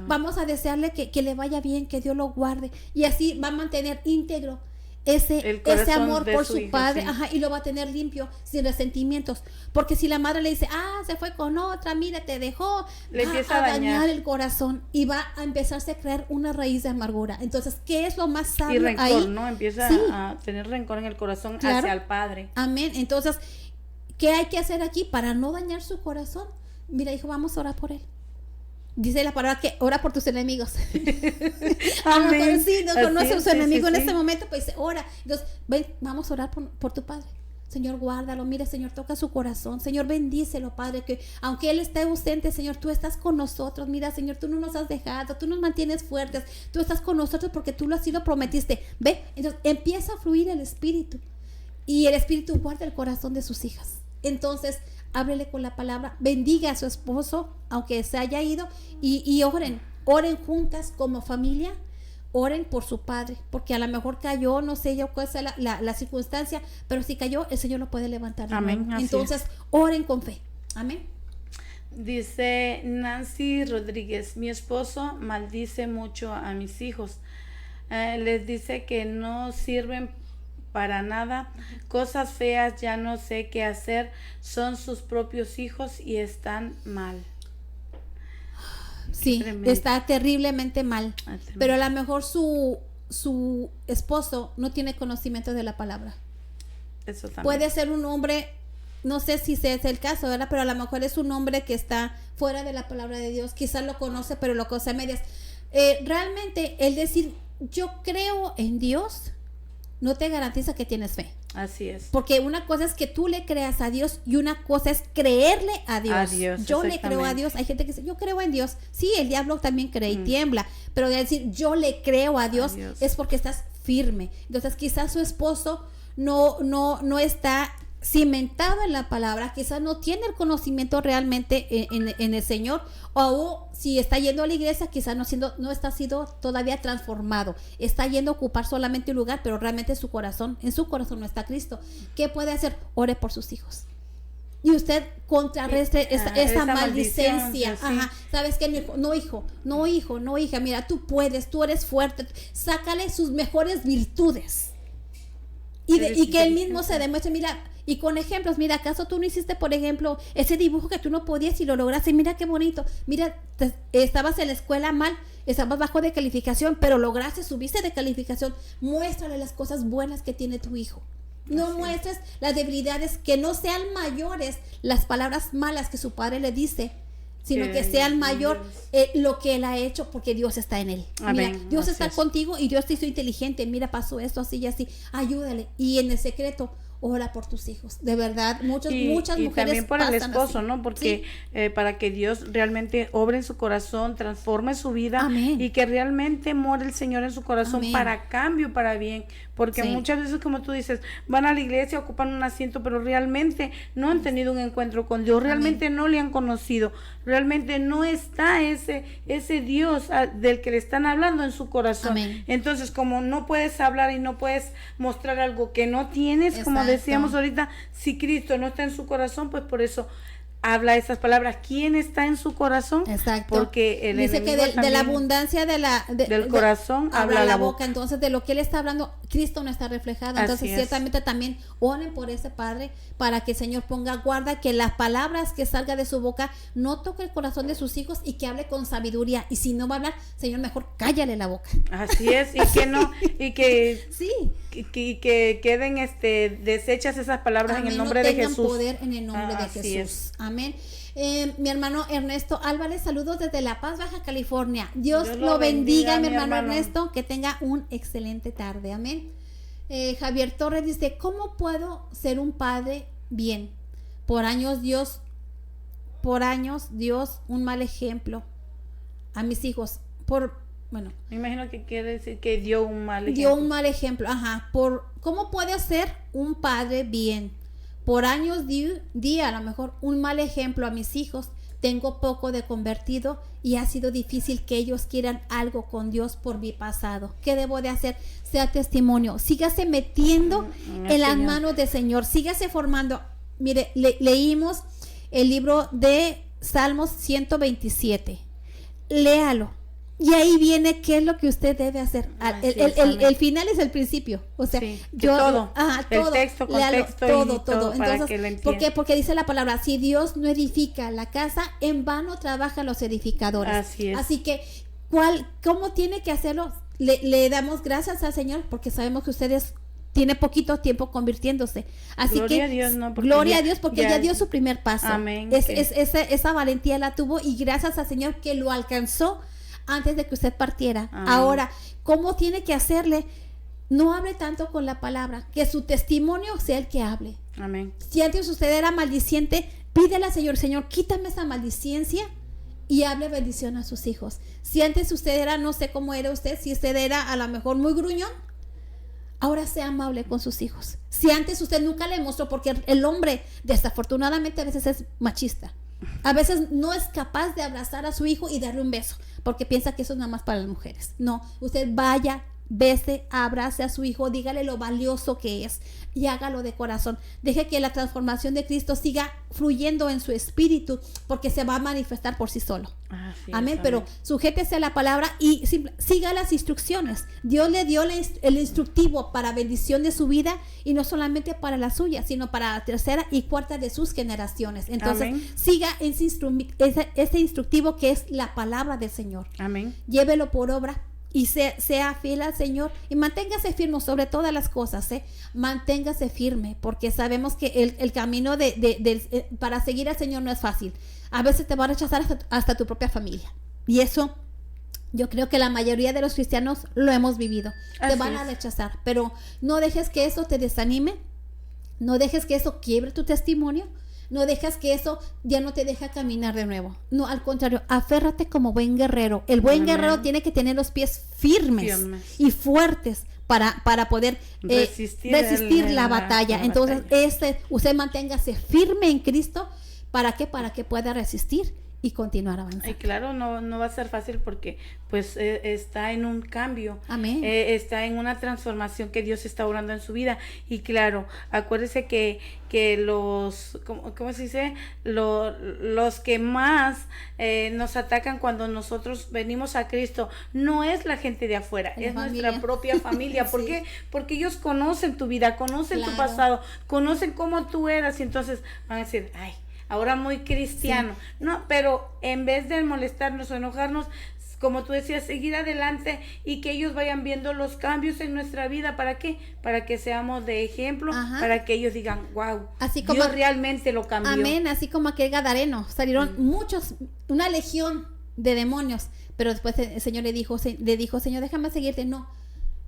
Vamos a desearle que le vaya bien, que Dios lo guarde. Y así va a mantener íntegro ese amor por su padre, sí. Y lo va a tener limpio, sin resentimientos. Porque si la madre le dice, se fue con otra, mira, te dejó, le empieza a dañar el corazón y va a empezarse a crear una raíz de amargura. Entonces, ¿qué es lo más sabio? Y rencor, ahí? ¿no? Empieza a tener rencor en el corazón, claro, hacia el padre. Amén. Entonces, ¿qué hay que hacer aquí para no dañar su corazón? Mira, hijo, vamos a orar por él. Dice la palabra que ora por tus enemigos. Amén. Si no conoce a su enemigo en este momento, pues ora. Entonces, ven, vamos a orar por tu padre. Señor, guárdalo. Mira, Señor, toca su corazón. Señor, bendícelo, Padre, que aunque él esté ausente, Señor, tú estás con nosotros. Mira, Señor, tú no nos has dejado, tú nos mantienes fuertes. Tú estás con nosotros porque tú lo así lo prometiste. Ve, entonces empieza a fluir el Espíritu. Y el Espíritu guarda el corazón de sus hijas. Entonces, háblele con la palabra, bendiga a su esposo, aunque se haya ido, y oren juntas como familia, oren por su padre, porque a lo mejor cayó, no sé yo cuál sea la circunstancia, pero si cayó, el Señor lo puede levantar. Amén. Entonces, oren con fe. Amén. Dice Nancy Rodríguez, mi esposo maldice mucho a mis hijos, les dice que no sirven para nada, cosas feas, ya no sé qué hacer, son sus propios hijos y están mal. Sí, está terriblemente mal, pero a lo mejor su esposo no tiene conocimiento de la palabra. Eso también. Puede ser un hombre, no sé si ese es el caso, ¿verdad? Pero a lo mejor es un hombre que está fuera de la palabra de Dios, quizás lo conoce, pero lo conoce a medias. Realmente el decir yo creo en Dios no te garantiza que tienes fe. Así es. Porque una cosa es que tú le creas a Dios y una cosa es creerle a Dios. Yo le creo a Dios. Hay gente que dice, yo creo en Dios. Sí, el diablo también cree y tiembla. Pero decir, yo le creo a Dios, es porque estás firme. Entonces, quizás su esposo no está cimentado en la palabra, quizás no tiene el conocimiento realmente en el Señor, o si está yendo a la iglesia, quizás no está sido todavía transformado, está yendo a ocupar solamente un lugar, pero realmente en su corazón no está Cristo. ¿Qué puede hacer? Ore por sus hijos. Y usted contrarreste esa maldicencia. Sí. ¿Sabes qué? No, hija, mira, tú puedes, tú eres fuerte, sácale sus mejores virtudes. Y que él mismo se demuestre, mira, y con ejemplos, mira, ¿acaso tú no hiciste, por ejemplo, ese dibujo que tú no podías y lo lograste? Mira qué bonito, mira, estabas en la escuela mal, estabas bajo de calificación, pero lograste, subiste de calificación. Muéstrale las cosas buenas que tiene tu hijo. No muestres las debilidades, que no sean mayores las palabras malas que su padre le dice, sino que sea el mayor lo que él ha hecho, porque Dios está en él. Amén. Mira, Dios está contigo y Dios te hizo inteligente. Mira, pasó esto así y así. Ayúdale. Y en el secreto, ora por tus hijos. De verdad, muchas y mujeres también por el pasan esposo, así. ¿no? Porque para que Dios realmente obre en su corazón, transforme su vida. Amén. Y que realmente more el Señor en su corazón. Amén. Para cambio, para bien. Porque Sí. muchas veces, como tú dices, van a la iglesia, ocupan un asiento, pero realmente no han tenido un encuentro con Dios, realmente no le han conocido, realmente no está ese Dios del que le están hablando en su corazón. Amén. Entonces, como no puedes hablar y no puedes mostrar algo que no tienes, como Exacto. decíamos ahorita, si Cristo no está en su corazón, pues por eso habla esas palabras. ¿Quién está en su corazón? Exacto. Porque el dice que enemigo de la también abundancia del corazón habla la boca. Entonces, de lo que él está hablando, Cristo no está reflejado. Entonces, Así es. ciertamente también oren por ese padre para que el Señor ponga guarda, que las palabras que salga de su boca no toque el corazón de sus hijos y que hable con sabiduría. Y si no va a hablar, Señor, mejor cállale la boca. Así es, y que no, y que Sí. que queden deshechas esas palabras. Amén, en el nombre no de tengan Jesús. poder en el nombre de Así Jesús. es. Amén. Mi hermano Ernesto Álvarez, saludos desde La Paz, Baja California. Dios lo bendiga, mi hermano Ernesto, que tenga un excelente tarde. Amén. Javier Torres dice, ¿cómo puedo ser un padre bien? Por años Dios, un mal ejemplo a mis hijos. Bueno, Me imagino que quiere decir que dio un mal ejemplo. dio un mal ejemplo, ajá. ¿Cómo puede ser un padre bien? Por años di a lo mejor un mal ejemplo a mis hijos. Tengo poco de convertido y ha sido difícil que ellos quieran algo con Dios por mi pasado. ¿Qué debo de hacer? Sea testimonio. Sígase metiendo en las manos del Señor. Sígase formando. Mire, leímos el libro de Salmos 127. Léalo. Y ahí viene qué es lo que usted debe hacer. El final es el principio. O sea, sí, todo. El texto, contexto, todo. Para Entonces, que lo entienda. ¿por qué? Porque dice la palabra, si Dios no edifica la casa, en vano trabajan los edificadores. Así es. Así que, ¿cómo tiene que hacerlo? Le damos gracias al Señor porque sabemos que ustedes tiene poquito tiempo convirtiéndose. Así gloria que, a Dios, ¿no? Gloria a Dios porque ya dio su primer paso. Amén. Esa valentía la tuvo y gracias al Señor que lo alcanzó antes de que usted partiera. Amén. Ahora, ¿cómo tiene que hacerle? No hable tanto con la palabra, que su testimonio sea el que hable. Amén. Si antes usted era maldiciente, pídele al Señor, Señor, quítame esa maldicencia y hable bendición a sus hijos. Si antes usted era, no sé cómo era usted, si usted era a lo mejor muy gruñón, ahora sea amable con sus hijos. Si antes usted nunca le mostró, porque el hombre desafortunadamente a veces es machista. A veces no es capaz de abrazar a su hijo y darle un beso, porque piensa que eso es nada más para las mujeres. No, usted vaya, bese, abrace a su hijo, dígale lo valioso que es y hágalo de corazón. Deje que la transformación de Cristo siga fluyendo en su espíritu, porque se va a manifestar por sí solo. Amén. Pero sujétese a la palabra y siga las instrucciones. Dios le dio el instructivo para bendición de su vida y no solamente para la suya, sino para la tercera y cuarta de sus generaciones. Entonces, amén, siga ese instructivo que es la palabra del Señor. Amén. Llévelo por obra y sea fiel al Señor y manténgase firme sobre todas las cosas, manténgase firme, porque sabemos que el camino para seguir al Señor no es fácil. A veces te va a rechazar hasta tu propia familia, y eso yo creo que la mayoría de los cristianos lo hemos vivido. Te van a rechazar, pero no dejes que eso te desanime, no dejes que eso quiebre tu testimonio, no dejes que eso ya no te deja caminar de nuevo. No, al contrario, aférrate como buen guerrero. El buen guerrero tiene que tener los pies firmes y fuertes para poder resistir la batalla. Entonces, usted manténgase firme en Cristo. ¿Para qué? Para que pueda resistir y continuar avanzando. Y claro, no va a ser fácil porque pues está en un cambio. Amén. Está en una transformación que Dios está obrando en su vida. Y claro, acuérdese que los, ¿cómo se dice? Los que más nos atacan cuando nosotros venimos a Cristo no es la gente de afuera, es nuestra propia familia. ¿Por qué? Porque ellos conocen tu vida, conocen tu pasado, conocen cómo tú eras, y entonces van a decir, ay, ahora muy cristiano. Sí. No, pero en vez de molestarnos o enojarnos, como tú decías, seguir adelante y que ellos vayan viendo los cambios en nuestra vida. ¿Para qué? Para que seamos de ejemplo, para que ellos digan, wow, Dios realmente lo cambió. Amén, así como aquel gadareno. Salieron muchos, una legión de demonios, pero después el Señor le dijo, Señor, déjame seguirte. No,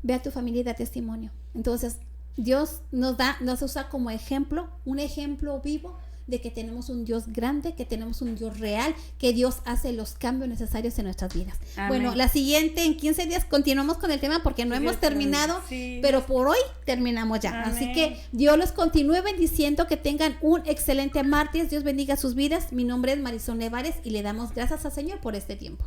ve a tu familia y da testimonio. Entonces, Dios nos usa como ejemplo, un ejemplo vivo de que tenemos un Dios grande, que tenemos un Dios real, que Dios hace los cambios necesarios en nuestras vidas. Amén. Bueno, la siguiente, en 15 días continuamos con el tema porque no hemos terminado, sí, pero por hoy terminamos ya. Amén. Así que Dios los continúe bendiciendo, que tengan un excelente martes. Dios bendiga sus vidas. Mi nombre es Marisol Nevares y le damos gracias al Señor por este tiempo.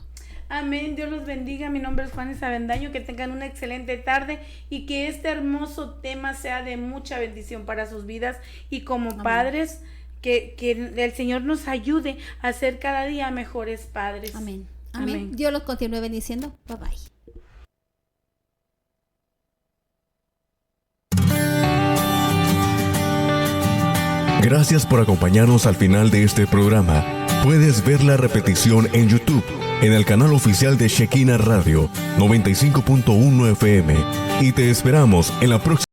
Amén, Dios los bendiga. Mi nombre es Juanes Avendaño. Que tengan una excelente tarde y que este hermoso tema sea de mucha bendición para sus vidas. Y como Amén. padres, que el Señor nos ayude a ser cada día mejores padres. Amén. Amén. Amén. Dios los continúe bendiciendo. Bye bye. Gracias por acompañarnos al final de este programa. Puedes ver la repetición en YouTube, en el canal oficial de Shekinah Radio 95.1 FM. Y te esperamos en la próxima.